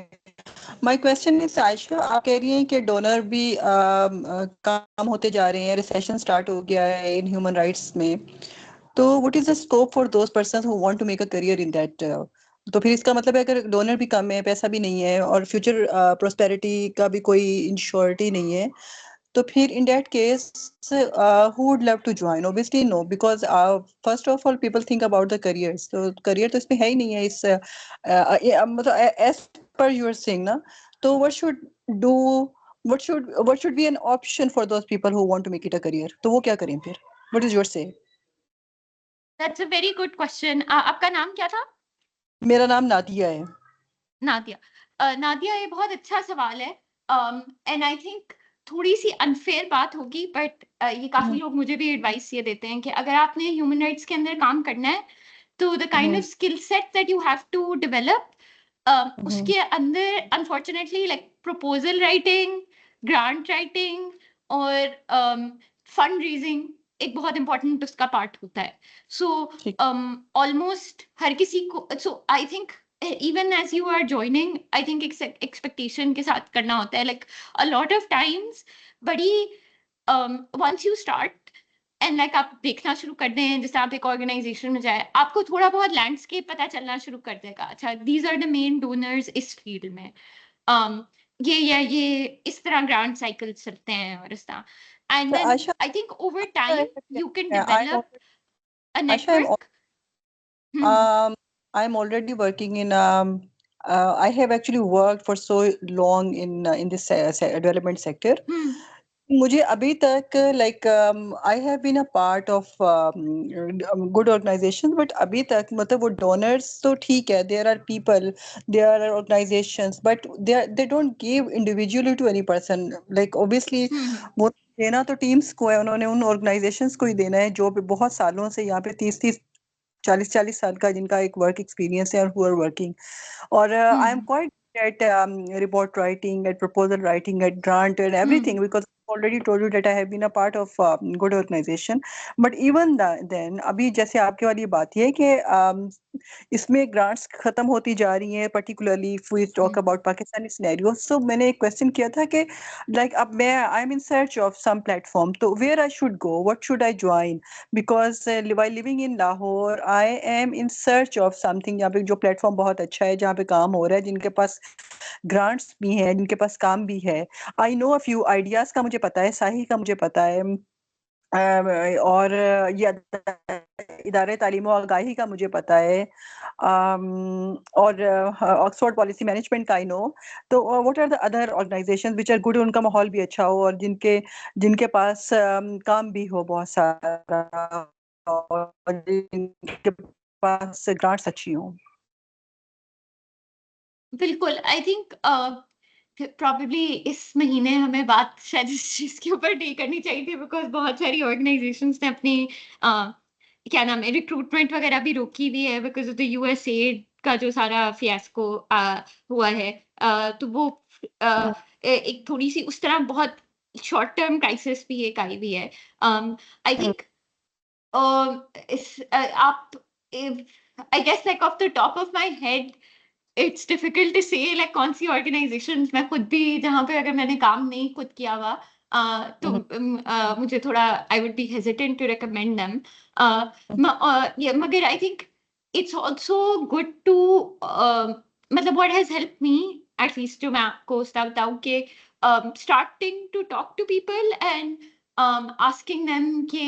My question is Ayesha, आप कह रही हैं कि डोनर भी काम होते जा रहे हैं, रिसेशन स्टार्ट हो गया है इन ह्यूमन राइट्स में, तो what is the scope for those persons who want to make a career in that? तो फिर इसका मतलब है अगर डोनर भी कम है, पैसा भी नहीं है और फ्यूचर प्रोस्पेरिटी का भी कोई इंश्योरिटी नहीं है, तो फिर in that case who would love to join? Obviously no, because first of all people think about the careers, so career तो इसमें है ही नहीं है इस मतलब as per you are saying ना, तो what should be an option for those people who want to make it a career? तो वो क्या करें फिर? What is your say? That's a very good question. आपका नाम क्या था? मेरा नाम नादिया है। नादिया। नादिया, ये बहुत अच्छा सवाल है। एंड आई थिंक थोड़ी सी अनफेयर बात होगी, बट ये काफी लोग मुझे भी एडवाइस ये देते हैं कि अगर आपने ह्यूमन राइट्स के अंदर काम करना है, तो the kind of skill set that you have to develop, उसके अंदर unfortunately like proposal writing, grant writing और फंड रेजिंग एक बहुत इंपॉर्टेंट उसका पार्ट होता है। सो ऑलमोस्ट हर किसी को, so I think even as you are joining, I think expectation के साथ करना होता है, like a lot of times बड़ी once you start and like आप देखना शुरू कर दें, जैसे आप एक ऑर्गेनाइजेशन में जाए, आपको थोड़ा बहुत लैंडस्केप पता चलना शुरू कर देगा। अच्छा, these are the main donors इस फील्ड में, ये इस तरह ग्रांट साइकिल चलते हैं और इस तरह, and then Ayesha, I think over time you can I'm develop a Aisha, network. I'm already working in I have actually worked for so long in this development sector. मुझे अभी तक like I have been a part of good organizations, but अभी तक मतलब वो donors तो ठीक है, there are people, there are organizations, but they don't give individually to any person. Like obviously वो देना तो टीम्स को है, उन्होंने उन ऑर्गेनाइजेशंस को ही देना है जो बहुत सालों से यहाँ पे 40 साल का जिनका एक वर्क एक्सपीरियंस है और हु आर वर्किंग, और I am quite at report writing, at proposal writing, at grant and everything, because I've already told you that I have been a part of good organization. But even then अभी जैसे आपके वाली बात ये है कि इसमें ग्रांट्स खत्म होती जा रही हैं, particularly if we talk about Pakistani scenario. So मैंने एक क्वेश्चन किया था कि like अब मैं I am in search of some platform, तो where I should go, what should I join, because while living in Lahore I am in search of something जहाँ पे जो प्लेटफॉर्म बहुत अच्छा है, जहाँ पे काम हो रहा है, जिनके पास ग्रांट्स भी हैं, जिनके पास काम भी है। I know a few ideas का मुझे पता है, साही का मुझे पता है, और ये इदारे तालीम व आगाही का मुझे पता है, और ऑक्सफोर्ड पॉलिसी मैनेजमेंट का आई नो। तो what are the other organisations which are good, उनका माहौल भी अच्छा हो और जिनके पास काम भी हो बहुत सारा और जिनके पास ग्रांट्स अच्छी हो? बिल्कुल, आई थिंक प्रॉबेबली इस महीने हमें बात शायद इस चीज के ऊपर नहीं करनी चाहिए थी, बिकॉज बहुत सारी ऑर्गेनाइजेशंस ने अपनी क्या नाम है रिक्रूटमेंट वगैरह भी रोकी हुई है बिकॉज ऑफ द यूएसएड का जो सारा फियास्को हुआ है। तो वो एक थोड़ी सी उस तरह बहुत शॉर्ट टर्म क्राइसिस भी एक आई हुई है। आई थिंक आप I guess like off the top of my head it's difficult to say like कौन सी ऑर्गेनाइजेशंस मैं खुद भी जहाँ पे अगर मैंने काम नहीं खुद किया हुआ तो मुझे थोड़ा I would be hesitant to recommend them. मगर I think it's also good to मतलब what has help me at least जो मैं आपको बताऊं कि starting to talk to people and asking them कि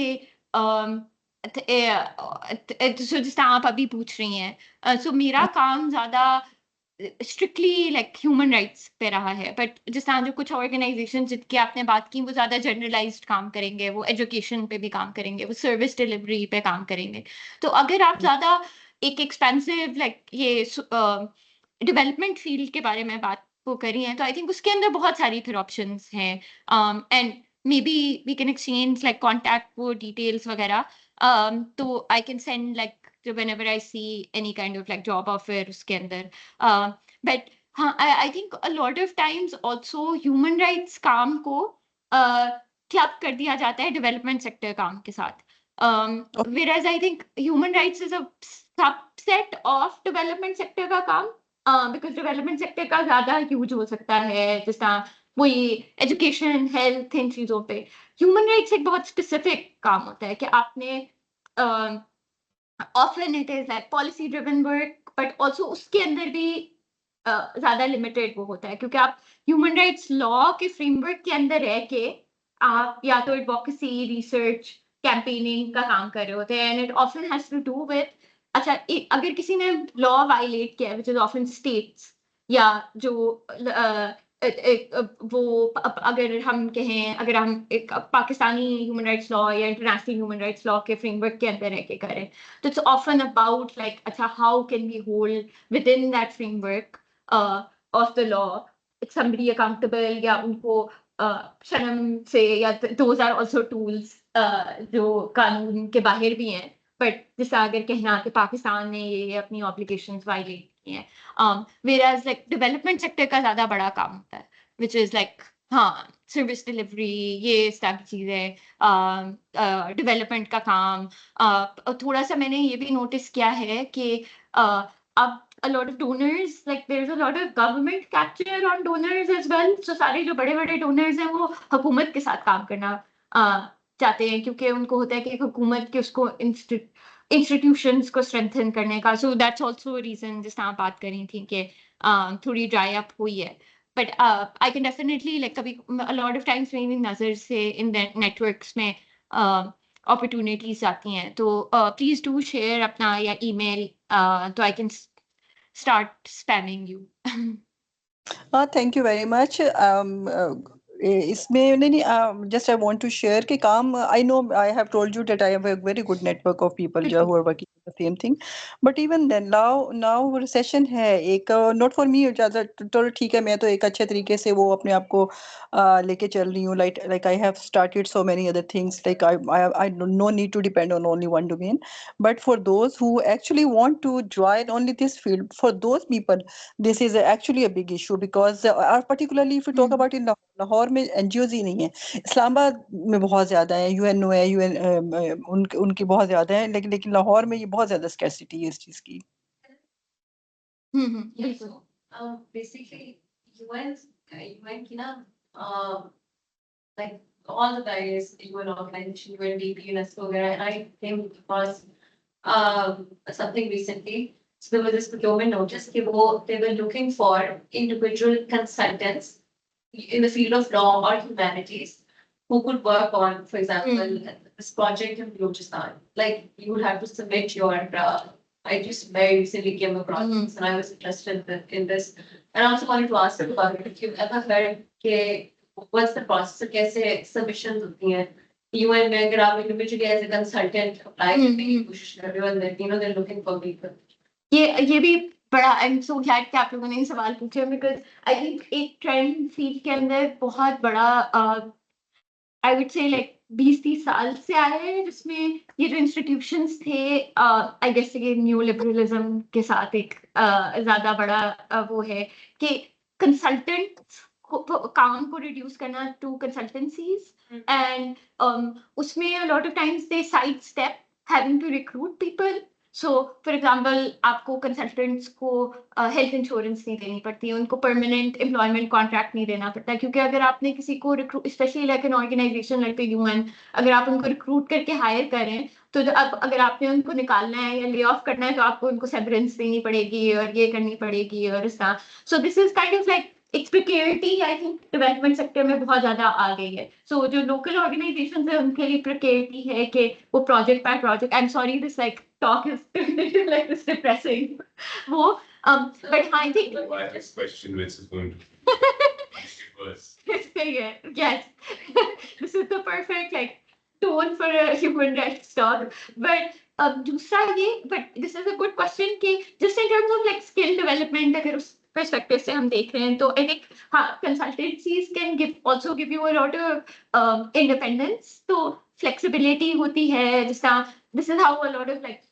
सो जिस तरह आप अभी पूछ रही हैं, सो मेरा काम ज्यादा स्ट्रिक्टली लाइक ह्यूमन राइट्स पे रहा है, बट जिस तरह जो कुछ ऑर्गेनाइजेशन जिनकी आपने बात की वो ज्यादा जनरलाइज्ड काम करेंगे, वो एजुकेशन पे भी काम करेंगे, वो सर्विस डिलीवरी पे काम करेंगे। तो अगर आप ज्यादा एक एक्सपेंसिव लाइक ये डेवलपमेंट फील्ड के बारे में बात वो करी हैं, तो आई थिंक उसके अंदर बहुत सारी फिर ऑप्शंस हैं, and maybe we can exchange like contact वो डिटेल्स वगैरह, तो I can send like whenever I see any kind of like job offer उसके अंदर, but हाँ, I think a lot of times also human rights काम को club कर दिया जाता है डेवलपमेंट सेक्टर काम के साथ, whereas I think human rights is a subset of development sector का काम, because डेवलपमेंट सेक्टर का ज्यादा ह्यूज हो सकता है, जिस तरह वही एजुकेशन हेल्थ इन चीजों पे। ह्यूमन राइट्स एक बहुत स्पेसिफिक काम होता है कि आपने often it is like policy driven work, but also उसके अंदर भी ज्यादा लिमिटेड वो होता है, क्योंकि आप ह्यूमन राइट्स लॉ के फ्रेमवर्क के अंदर रह के आप या तो एडवोकेसी रिसर्च कैंपेनिंग का काम कर रहे होते हैं, and it often has to do with, अच्छा अगर किसी ने लॉ वायलेट किया विच इज ऑफन स्टेट्स, या जो वो अगर हम कहें, अगर हम एक पाकिस्तानी ह्यूमन राइट्स लॉ या इंटरनेशनल ह्यूमन राइट्स लॉ के फ्रेमवर्क के अंदर रह के करें, तो इट्स ऑफन अबाउट लाइक अच्छा how can we hold within that framework of the law somebody accountable, या उनको शर्म से, या दोज आर ऑल्सो टूल्स जो कानून के बाहर भी हैं, बट जैसा अगर कहना कि पाकिस्तान ने ये अपनी ऑब्लिगेशंस वायलेट की हैं, whereas like डेवलपमेंट सेक्टर का ज्यादा बड़ा काम होता है, which is like हाँ सर्विस डिलीवरी, ये सब चीजें, डेवलपमेंट का काम, थोड़ा सा मैंने ये भी नोटिस किया है कि अब a lot of donors, like there's a lot of government capture on donors as well, so सारे जो बड़े बड़े donors हैं वो हुकूमत के साथ काम करना चाहते हैं, क्योंकि उनको होता है कि हुकूमत के उसको इंस्टीट्यूशंस को स्ट्रेंथन करने का, सो दैट्स आल्सो रीजन जिस तरह आप बात कर रही थी कि थोड़ी ड्राई अप हुई है, but I can definitely like कभी a lot of times मेरी नजर से इन नेटवर्क्स में अपॉर्चुनिटीज आती हैं, तो प्लीज डू शेयर अपना या ईमेल, तो I can start spamming you. Thank you very much. इसमें नहीं just I want to share कि काम, I know I have told you that I have a very good network of people जो who are working on the same thing, but even then now recession है एक, not for me ज़्यादा, तो ठीक है, मैं तो एक अच्छे तरीके से वो अपने आप को लेके चल रही हूँ, like I have started so many other things, like I no need to depend on only one domain, but for those who actually want to join only this field, for those people this is actually a big issue, because particularly if we talk about in Lahore में NGOs ही नहीं है, इस्लामाबाद में बहुत ज्यादा है, UNO है, उनकी बहुत ज्यादा है, लेकिन लाहौर में ये बहुत ज्यादा स्कैर्सिटी है इस चीज की। Yeah, so basically UN की ना like all the various UN organization, UNDP, UNESCO वगैरह, and I came across something recently. So there was this procurement notice कि वो they were looking for individual consultants in the field of law or humanities who could work on, for example, this project in Balochistan. Like you would have to submit your. I just very recently came across this, and I was interested in this. And I also wanted to ask you about it. If you've ever heard what's the process? कैसे submissions होती हैं? UN में अगर आप individually as a consultant apply करने की कोशिश कर रहे हो, and then they're looking for people. ये भी बड़ा, आई एम सो ग्लैड कि आप लोगों ने ये सवाल पूछे, बिकॉज आई थिंक एक ट्रेंड फील्ड के अंदर बहुत बड़ा, आई वुड से लाइक 20-30 साल से आया है, जिसमें ये जो इंस्टीट्यूशंस थे, आई गेस ये न्यू लिबरलिज्म के साथ एक ज्यादा बड़ा वो है कि कंसल्टेंट काम को रिड्यूस करना टू कंसल्टेंसीज, एंड उसमें a lot of times they sidestep having to recruit people. So, for example, आपको कंसल्टेंट्स को हेल्थ इंश्योरेंस नहीं देनी पड़ती, उनको परमानेंट एम्प्लॉयमेंट कॉन्ट्रैक्ट नहीं देना पड़ता, क्योंकि अगर आपने किसी को recruit, specially like an organisation like UN, अगर आप उनको रिक्रूट करके हायर करें, तो अब अगर आपने उनको निकालना है या ले ऑफ करना है, तो आपको उनको सेवरेंस देनी पड़ेगी और ये करनी पड़ेगी और इस तरह। So this is kind of like एक प्रिकेरिटी आई थिंक डेवलपमेंट सेक्टर में बहुत ज्यादा आ गई है. सो जो लोकल ऑर्गेनाइजेशन है उनके लिए प्रिकेरिटी है कि वो project by project, I am sorry this like talk is like this depressing. वो but I think My next question, which is going to be worse. yes, this is the perfect like tone for a human rights talk. But दूसरा ये, but this is a good question कि just in terms of like skill development, अगर उस perspective से हम देख रहे हैं तो I think हाँ, consultancies can also give you a lot of independence. तो flexibility होती है, जिस तरह this is how a lot of like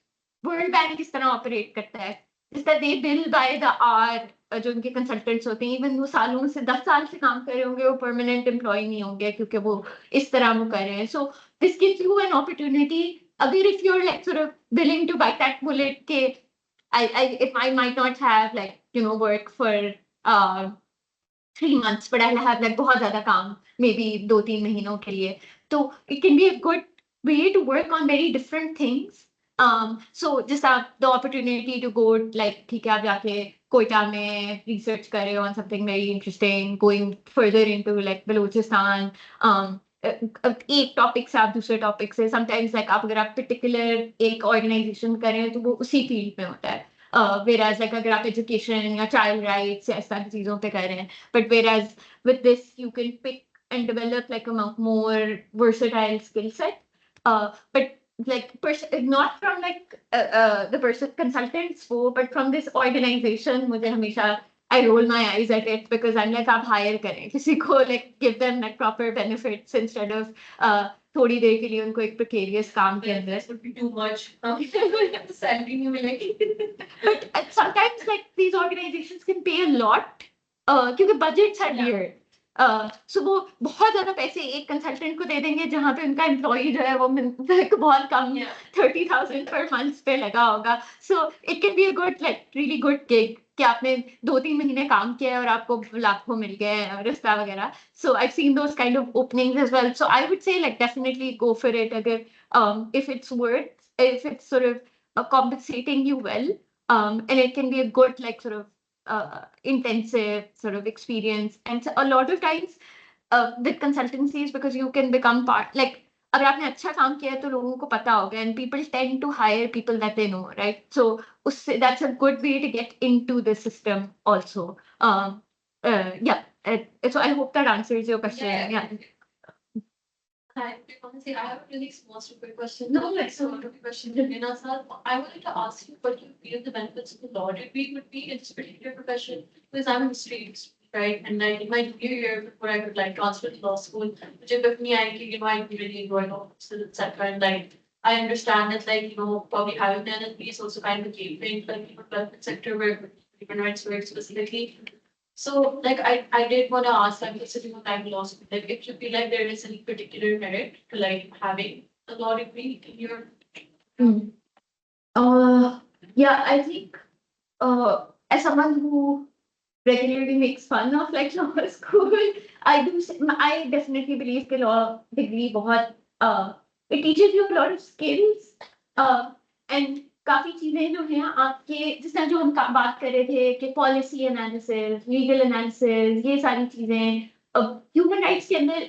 World Bank इस तरह operate करता है. Is that they bill by the hour. जो उनके कंसल्टेंट्स होते हैं, इवन वो सालों से 10 साल से काम कर रहे होंगे, वो परमानेंट एम्प्लॉय नहीं होंगे क्योंकि वो इस तरह वो कर रहे हैं. So this gives you an opportunity, अगर if you are like sort of willing to bite that bullet के if I might not have like work for 3 months but I'll have like बहुत ज्यादा काम maybe 2-3 महीनों के लिए, तो it can be a good way to work on very different things. So just have the opportunity to go like ठीक है, आप जाके कोयटा में research कर रहे हो on something very interesting, going further into like Balochistan. एक टॉपिक से आप दूसरे टॉपिक से, sometimes like आप अगर आप particular एक organization कर रहे हैं तो वो उसी फील्ड में होता है. Whereas like अगर आप education या child rights या इस तरह की चीजों पे कर रहे हैं, but whereas with this you can pick and develop like a more versatile skill set. But like not from like the person consultants वो, but from this organization मुझे हमेशा I roll my eyes at it because I'm like आप hire करें किसी को, like give them like proper benefits instead of थोड़ी देर के लिए उनको एक precarious काम के अंदर. This would be too much. Salary नहीं मिलेगी. But sometimes like these organizations can pay a lot क्योंकि budgets are weird. So वो बहुत ज्यादा पैसे एक कंसल्टेंट को दे देंगे जहाँ पे उनका एम्प्लॉई जो है वो बहुत कम 30,000 पर मंथ पे लगा होगा. So it can be a good like really good gig कि आपने 2-3 महीने काम किया है और आपको लाखों मिल गए रिश्ता वगैरह. So I've seen those kind of openings as well. So I would say like definitely go for it अगर if it's sort of compensating you well, and it can be a good like sort of intensive sort of experience. And so a lot of times with consultancies, because you can become part like अगर आपने अच्छा काम किया है तो लोगों को पता होगा, and people tend to hire people that they know, right? So उससे that's a good way to get into the system also. Yeah. So I hope that answers your question. Yeah. Honestly, I have a really small stupid question. No, like so stupid question. Rina sir, I wanted to ask you what you feel the benefits of the law degree would be in this particular profession, because I'm a history student, right? And like in my year before I could like transfer to law school, which if me I I really enjoy law, etc. And like I understand that like probably having the NLP is also kind of a gateway into like development sector where human rights work specifically. So like I did want to ask like sitting on time law school, like if you feel like there is any particular merit to like having a law degree in your yeah, I think as someone who regularly makes fun of like law school, I definitely believe the law degree बहुत it teaches you a lot of skills and काफी चीजें जो हैं आपके, जिस तरह जो हम बात कर रहे थे कि पॉलिसी एनालिसिस, लीगल एनालिसिस, ये सारी चीजें ह्यूमन राइट्स के अंदर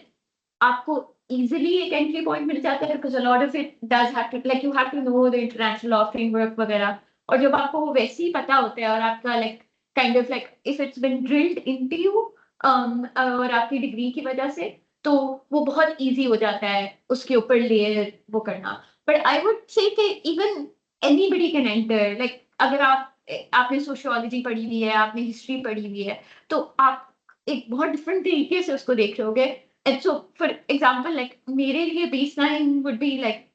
आपको इजीली एक एंट्री पॉइंट मिल जाता है because a lot of it does have to like you have to know the international law framework वगैरह. और जब आपको वो वैसे ही पता होता है और आपका like kind of like if it's been drilled into you और आपकी डिग्री की वजह से, तो वो बहुत इजी हो जाता है उसके ऊपर लेयर वो करना. बट आई वुड से कि even anybody can enter, like अगर आपने सोशियोलॉजी पढ़ी हुई है, आपने हिस्ट्री पढ़ी हुई है, तो आप एक बहुत डिफरेंट तरीके से उसको देख रहे होगे. And so for example like मेरे लिए बेसलाइन वुड बी लाइक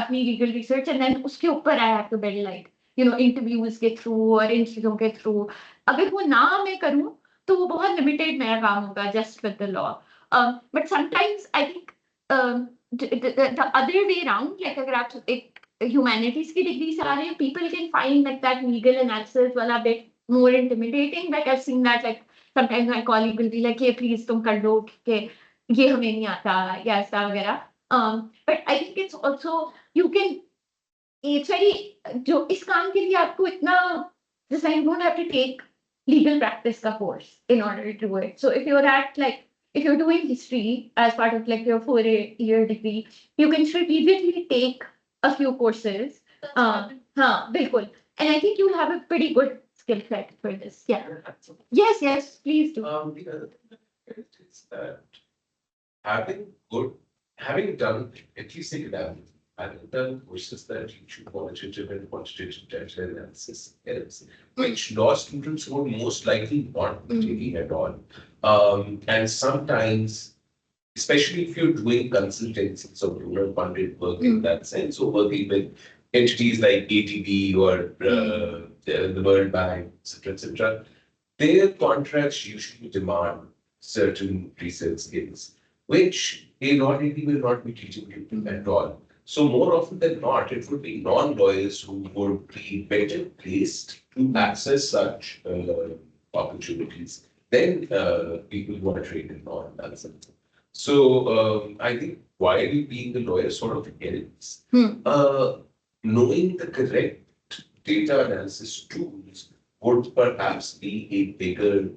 अपनी लीगल रिसर्च, एंड देन उसके ऊपर I have to build like interviews के थ्रू और इन चीजों के थ्रू. अगर वो ना मैं करूं तो वो बहुत लिमिटेड मेरा काम होगा just with the law. But sometimes I think the other way around, like अगर आप एक humanities की degree से आ रहे हैं, people can find like that legal analysis वाला bit more intimidating. Like I've seen that like sometimes my colleague will be like, "Hey, please तुम कर लो कि ये हमें नहीं आता या ऐसा वगैरह." But I think it's also you can it's very जो इस काम के लिए आपको इतना just like you don't have to take legal practice ka course in order to do it. So if you're at like, if you're doing history as part of like your 4-year degree, you can strategically take a few courses. Bilkul. And I think you'll have a pretty good skill set for this. Yeah. Yes, please do. The other thing is that having good, having done at least academic, having done courses that teach you qualitative and quantitative data analysis, which law students would most likely not be taking at all. And sometimes, especially if you're doing consultancy, so funded work in that sense, or working with entities like ATD or the World Bank, etc., their contracts usually demand certain research skills, which a law degree will not be teaching you at all. So more often than not, it would be non-lawyers who would be better placed to access such opportunities than people who are trained in law analysis. So I think while being a lawyer sort of helps, knowing the correct data analysis tools would perhaps be a bigger,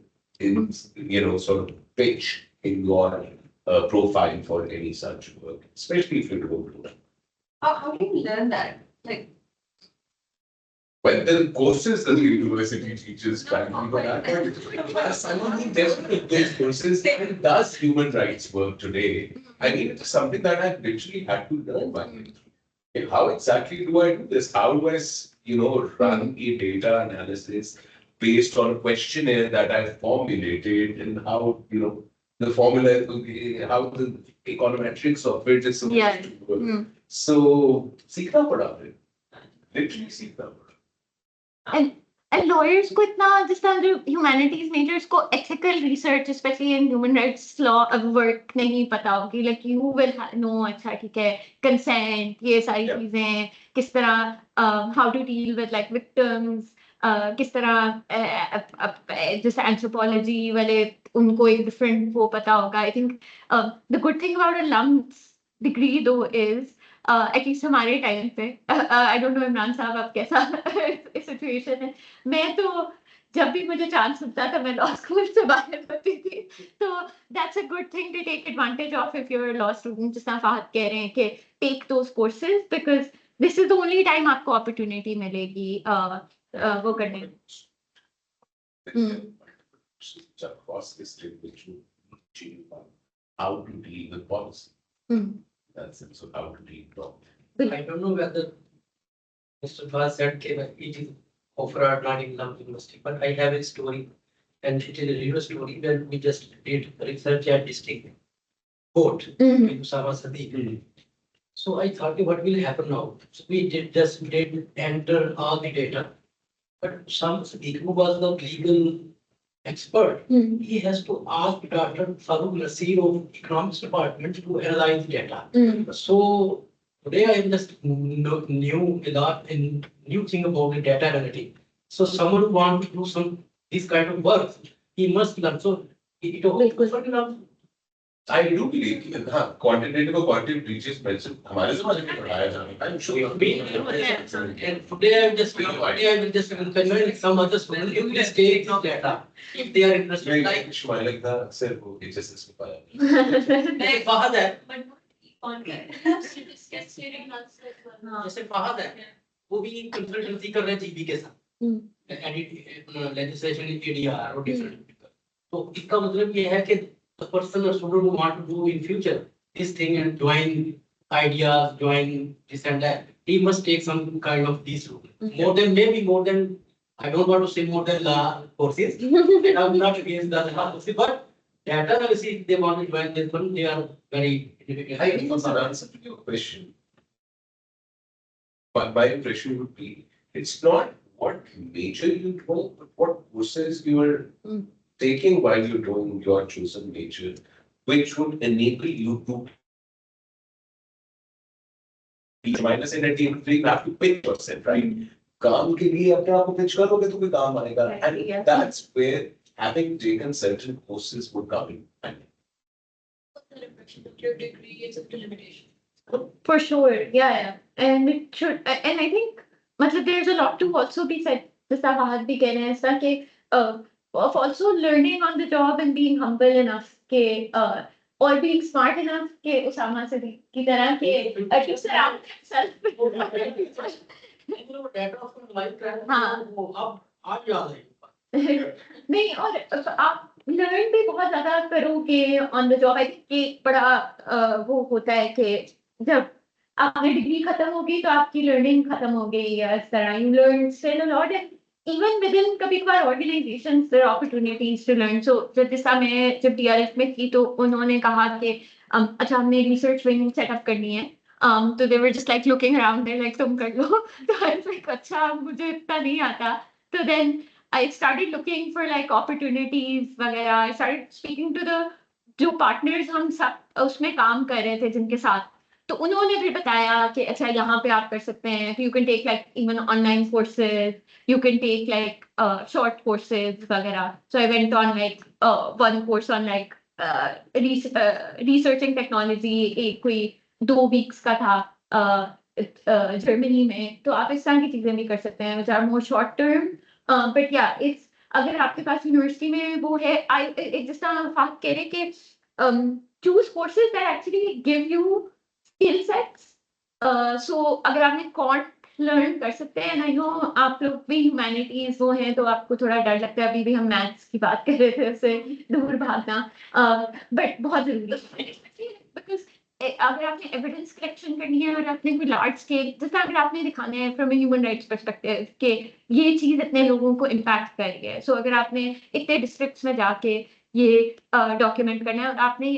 sort of pitch in your profile for any such work, especially if you don't do it. How do you learn that? Like, Well, the courses that the university teaches primarily for that. Some of the definitely those courses it does human rights work today. I mean, it's something that I've literally had to learn by way through. Okay, how exactly do I do this? How do I, run a data analysis based on a questionnaire that I've formulated and how, the formula, how the econometrics of it is supposed to work. So, सीखना पड़ा है. Literally सीखना पड़ा. And lawyers को इतना जिस तरह जो humanities majors को ethical research, especially in human rights law work नहीं पता होगी, like you will know अच्छा ठीक है consent ये सारी चीजें किस तरह how to deal with like victims किस तरह जैसे anthropology वाले उनको एक different वो पता होगा. I think the good thing about a LUMS degree though is at least हमारे टाइम पे आई डोंट नो इमरान साहब आप कैसा सिचुएशन है. मैं तो जब भी मुझे चांस मिलता था मैं लॉ स्कूल से बाहर होती थी. तो that's a good thing to take advantage of if you're law student, जिस तरह फाहद कह रहे हैं कि take those courses because this is the only time आपको अपॉर्चुनिटी मिलेगी वो करने across history which you teach how to deal with policy. That's it. So how to deal law. I don't know whether Mr. Bhatt said it is offered not in London University, but I have a story, and it is a real story where we just did research at district court with Usama Sadiq. So I thought, what will happen now? So we did enter all the data, but Usama Sadiq, who was the legal expert, he has to ask Dr. Farooq Nasir of Economics Department to analyze the data. So today I am just new a lot and new thing about the data analytics. So someone who wants to do this kind of work, he must learn. So it often enough. I do believe that quantitative or quantitative breaches mentioned हमारे ज़माने में पढ़ाया जाता है. I'm sure. And today I will just convey some other students if they take this data, if they are interested. Like Shumaila का अक्सर वो HSS में पाया. नहीं फहद है, but on जैसे फहद है, वो भी कंसल्टेंसी कर रहे हैं जीबी के साथ. Legislation in ADR or different. तो इसका मतलब ये है कि the person or student who want to do in future this thing and join ideas, join this and that, he must take some kind of these more than I don't want to say more than law courses. I'm not against the law courses, but data analysis they want to join this one, they are very I think it's an answer to your question. But my impression would be it's not what major you do, but what courses you are taking while you're doing your chosen major, which would enable you to minus and at the end you have to pick yourself, right? काम के लिए अपने आप को pitch करोगे तो कोई काम आएगा, and that's where having taken certain courses would come in. your degree is up to limitation. For sure, yeah. And it should, and I think, मतलब there's a lot to also be said. जैसा फाहद भी कह रहे हैं ऐसा कि of also learning on the job and being humble enough के or being smart enough के उसामा से की तरह के at least around himself data of life track हाँ। वो अब आज याद है नहीं और आप लर्न भी बहुत ज्यादा करोगे on the job. I think एक बड़ा वो होता है कि जब आपने डिग्री खत्म होगी तो आपकी लर्निंग खत्म हो गई या इस तरह you learn still a lot and even with in कभी कभार organisations there are opportunities to learn. So जैसा मैं जब डीआरएफ में थी तो उन्होंने कहा कि अच्छा हमने रिसर्च विंग सेटअप करनी है। तो they were just like looking around like तुम कर लो तो आई वाज लाइक अच्छा मुझे इतना नहीं आता। तो then I started looking for like opportunities वगैरह। I started speaking to the जो partners हम सब उसमें काम कर रहे थे जिनके साथ, तो उन्होंने भी बताया कि अच्छा यहाँ पे आप कर सकते हैं। You can take like even online courses, you can take like short courses वगैरह। So I went on like one course on like researching technology, एक कोई 2 weeks का था जर्मनी में। तो आप इस तरह की चीजें भी कर सकते हैं which are more short term। But या इट्स अगर आपके पास यूनिवर्सिटी में वो है जिस तरह फाक कह रहे कि choose courses that actually give you skill sets. So अगर आपने क्वांट लर्न कर सकते हैं आई नो आप लोग भी ह्यूमैनिटीज वो हैं तो आपको थोड़ा डर लगता है। अभी भी हम मैथ्स की बात कर रहे थे उससे दूर भागना बट बहुत जरूरी है बिकॉज अगर आपने एविडेंस कलेक्शन करनी है और आपने कोई लार्ज स्केल जैसे अगर आपने दिखाना है फ्रॉम ह्यूमन राइट्स परस्पेक्टिव कि ये चीज इतने लोगों को इम्पैक्ट कर रही है। सो अगर आपने इतने डिस्ट्रिक्ट्स में जाके ये डॉक्यूमेंट करना है और आपने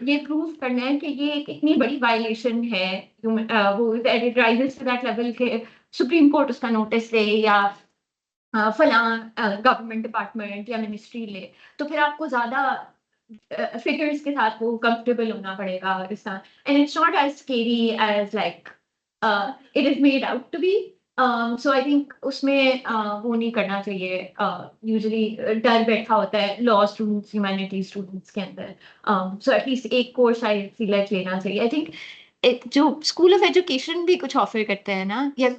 ये प्रूव करना है कि ये एक इतनी बड़ी वायलेशन है वो राइजेस टू दैट लेवल के सुप्रीम कोर्ट उसका नोटिस ले या फलां गवर्नमेंट डिपार्टमेंट या मिनिस्ट्री ले, तो फिर आपको ज्यादा figures के साथ वो comfortable होना पड़ेगा इस तरह। And it's not as scary as like it is made out to be। So I think उसमें वो नहीं करना चाहिए। Usually डर बैठा होता है law students, humanities students के अंदर। So at least एक course I feel like लेना चाहिए। I think एक जो School of Education भी कुछ offer करते हैं ना या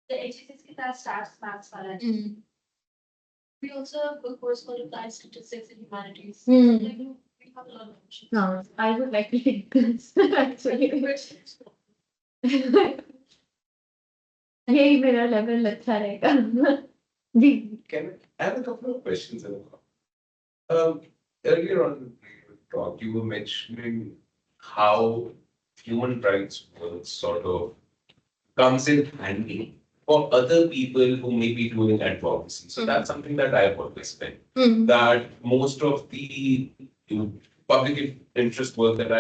The HSS के साथ stats maths वाला है। We also have a course called Applied Statistics and Humanities. Like, we have a lot of options. No, I would like to take this actually। यही मेरा लेवल अच्छा रहेगा जी। Can I have a couple of questions? Earlier on in the talk, you were mentioning how human rights work sort of comes in handy for other people who may be doing advocacy. So that's something that I've always felt, that most of the public interest work that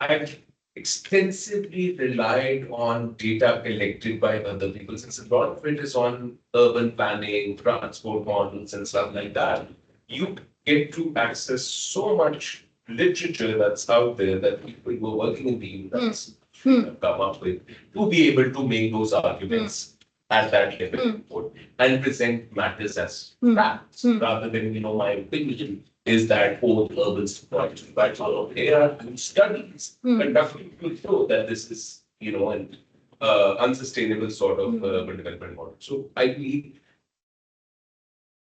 I've extensively relied on data collected by other people, since a lot of it is on urban planning, transport models and stuff like that. You get to access so much literature that's out there that people who are working in the US have come up with to be able to make those arguments at that level and present matters as facts rather than, my opinion is that the urban project but there are studies conducted to show that this is, an unsustainable sort of urban development model. So I believe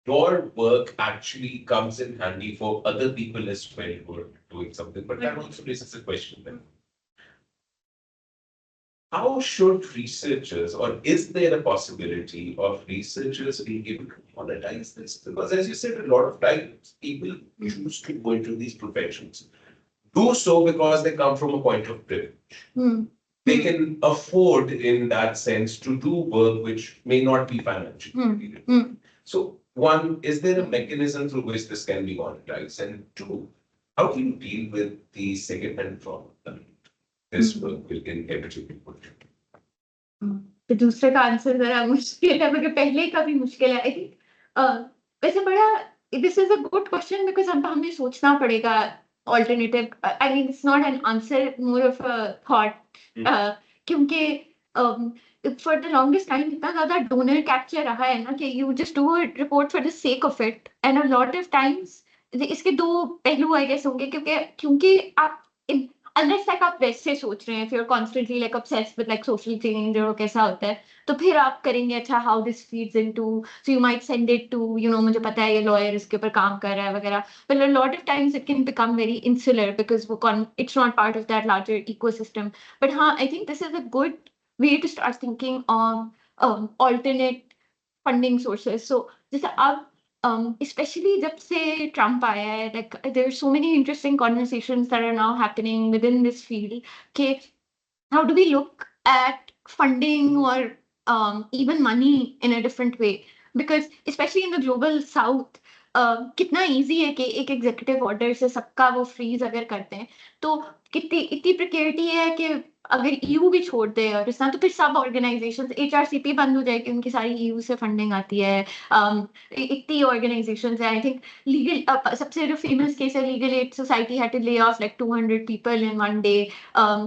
your work actually comes in handy for other people as well who are doing something. But that also raises a question then. How should researchers, or is there a possibility of researchers being able to monetize this? Because as you said, a lot of times people choose to go into these professions, do so because they come from a point of privilege. They can afford in that sense to do work which may not be financially. So one, is there a mechanism through which this can be monetized? And two, how do you deal with the second-hand trauma this work will inevitably put? तो दूसरे का answer जरा मुश्किल है मगर पहले का भी मुश्किल है। आई थिंक वैसे बड़ा this is a good question because हमें सोचना पड़ेगा alternative. I mean it's not an answer, more of a thought क्योंकि फॉर द लॉन्गेस्ट टाइम इतना ज्यादा डोनर कैप्चर रहा है ना कि you just do a report for the sake of it and a lot of times इसके दो पहलू आई गेस होंगे क्योंकि आप unless like आप वैसे सोच रहे हैं, if you're constantly like obsessed with like social change और कैसा होता है, तो फिर आप करेंगे अच्छा how this feeds into, so you might send it to, you know, मुझे पता है ये lawyer इसके ऊपर काम कर रहा है वगैरह, but a lot of times it can become very insular because it's not part of that larger ecosystem. But हाँ, I think this is a good way to start thinking of alternate funding sources. So जैसे अब especially जब से Trump आया है, like there are so many interesting conversations that are now happening within this field. Okay, how do we look at funding or even money in a different way? Because especially in the global south, कितना easy है कि एक executive order से सबका वो freeze अगर करते हैं, तो कितनी इतनी precarity है कि अगर EU भी छोड़ दे और इस तरह, तो फिर सब organizations, HRCP बंद हो जाएगी, उनकी सारी EU से funding आती है, इतनी organizations है. I think legal सबसे जो famous case है, Legal Aid Society had to lay off like 200 people in one day.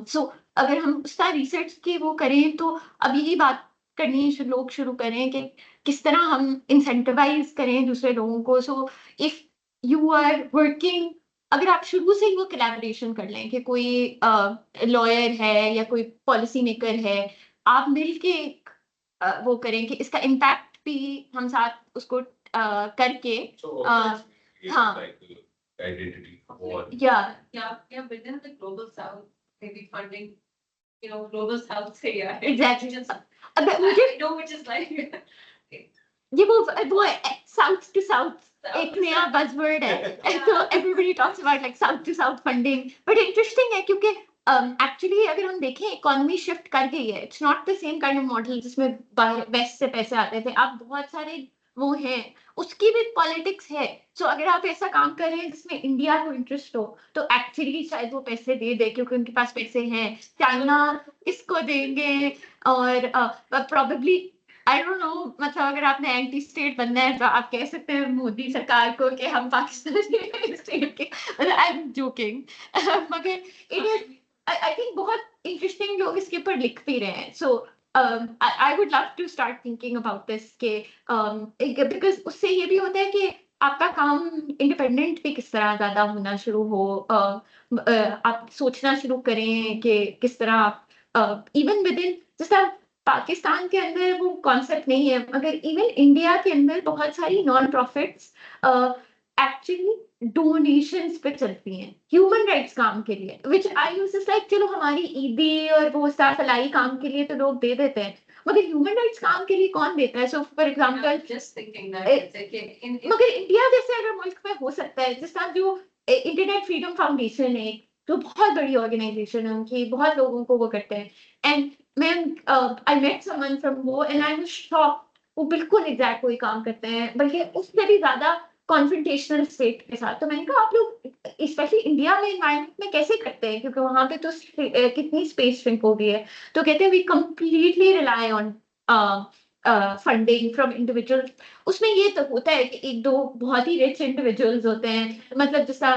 So अगर हम उसका रिसर्च की वो करें, तो अब यही बात करनी लोग शुरू करें कि किस तरह हम इंसेंटिवाइज करें दूसरे लोगों को. So if you are working, अगर आप शुरू से ही वो कोलैबोरेशन कर लें कि कोई लॉयर है या कोई पॉलिसी मेकर है, आप मिलके वो करें कि इसका इम्पैक्ट भी हम साथ उसको करके So, हाँ. like identity or Yeah, within the global south, maybe funding, you know, global south से यार. Exactly. Just, अब मुझे I know which is like. ये वो साउथ टू साउथ एक नया बज़वर्ड है. So everybody talks about like south to south funding, but interesting है क्योंकि actually अगर हम देखें इकोनॉमी शिफ्ट कर गई है. It's not the same kind of model जिसमें वेस्ट से पैसे आते थे. अब बहुत सारे वो हैं, उसकी भी पॉलिटिक्स है. सो अगर आप ऐसा काम कर रहे हैं जिसमें इंडिया को इंटरेस्ट हो, तो एक्चुअली शायद वो पैसे दे क्योंकि उनके पास पैसे हैं. चाइना इसको देंगे और प्रोबेबली आई डोंट नो, मतलब अगर आपने एंटी स्टेट बनना है तो आप कह सकते हैं मोदी सरकार को कि हम पाकिस्तान स्टेट के, आई एम जोकिंग. मगर इट इज आई थिंक बहुत इंटरेस्टिंग लोग इसके ऊपर लिख भी रहे हैं. सो I would love to start thinking about this के because उससे ये भी होता है कि आपका काम इंडिपेंडेंट भी किस तरह ज्यादा होना शुरू हो. आप सोचना शुरू करें कि किस तरह आप इवन विद इन, जैसा पाकिस्तान के अंदर वो कॉन्सेप्ट नहीं है, मगर इवन इंडिया के अंदर बहुत सारी नॉन प्रॉफिट्स एक्चुअली डोनेशंस पे चलती हैं ह्यूमन राइट्स काम के लिए, विच आई यूज लाइक चलो हमारी ईदी और वो फलाई काम के लिए तो लोग दे देते हैं, मगर ह्यूमन राइट्स काम के लिए कौन देता है? So for example Just thinking that. मगर इंडिया जैसे अगर मुल्क में हो सकता है, जिस तरह जो इंटरनेट फ्रीडम फाउंडेशन है, जो बहुत बड़ी ऑर्गेनाइजेशन है, उनकी बहुत लोगों को वो करते हैं. And man I met someone from वो एंड आई वाज शॉक्ड, वो बिल्कुल एग्जैक्ट वही काम करते हैं, बल्कि उससे भी ज्यादा कॉन्फ्रंटेशनल स्टेट के साथ. तो मैंने कहा आप लोग स्पेशली इंडिया में एनवायरनमेंट में कैसे करते हैं, क्योंकि वहां पे तो कितनी स्पेस श्रिंक हो गई है. तो कहते हैं we completely rely on funding from individuals. उसमें ये तो होता है कि एक दो बहुत ही रिच इंडिविजुअल्स होते हैं, मतलब जैसा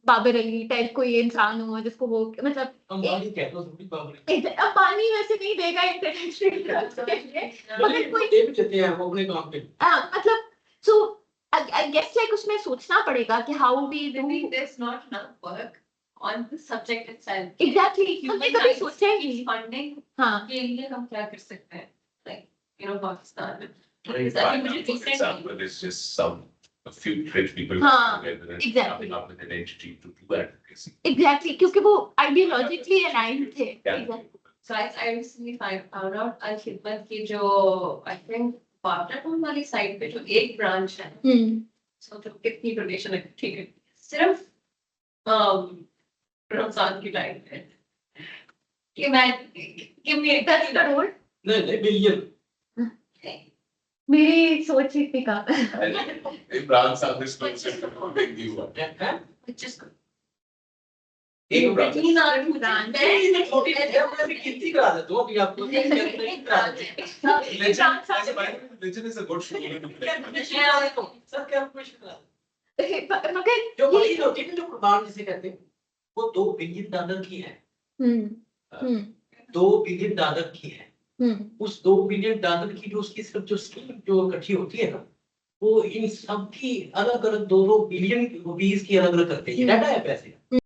बाबर अली टाइप कोई इंसान हो जिसको वो मतलब अंबानी वैसे नहीं देगा इंटरनेशनल, मगर कोई मतलब सो आई गेस लाइक उसमें सोचना पड़ेगा कि how we do. There's not enough work on the subject itself. Exactly, हमने कभी सोचा ही नहीं. Funding हाँ के लिए हम क्या कर सकते हैं, like you know पाकिस्तान में. I mean, Exactly, China, मुझे for recently- example, is just a few rich people हाँ, together and exactly. coming up with an entity to do advocacy. Exactly, क्योंकि वो आइडियोलॉजिकली अलाइंड थे. Yeah. So I recently found out Al Khidmat की जो I think पाटनाटून वाली side पे जो एक ब्रांच है, so तो कितनी डोनेशन है, ठीक है, सिर्फ रमजान की टाइम पे कि मैं give me 10 करोड़. नहीं बिलियन. मेरी सोच इतनी कम है. And Imran Sahib is closer to voting you one. Just एक branch. तीन आदमी branch. कितनी करा देता हूँ अभी आपको. Religion is a good show. Sir क्या कुछ करा. मगर जो बड़ी होती है जो कुर्बान जिसे कहते हैं, वो $2 बिलियन की है. $2 बिलियन की है. उस $2 बिलियन की जो उसकी सिर्फ जो स्कीम जो इकट्ठी होती है ना, वो इन सब की अलग अलग 2-2 बिलियन रुपीस की अलग अलग करते हैं. डाटा है पैसे.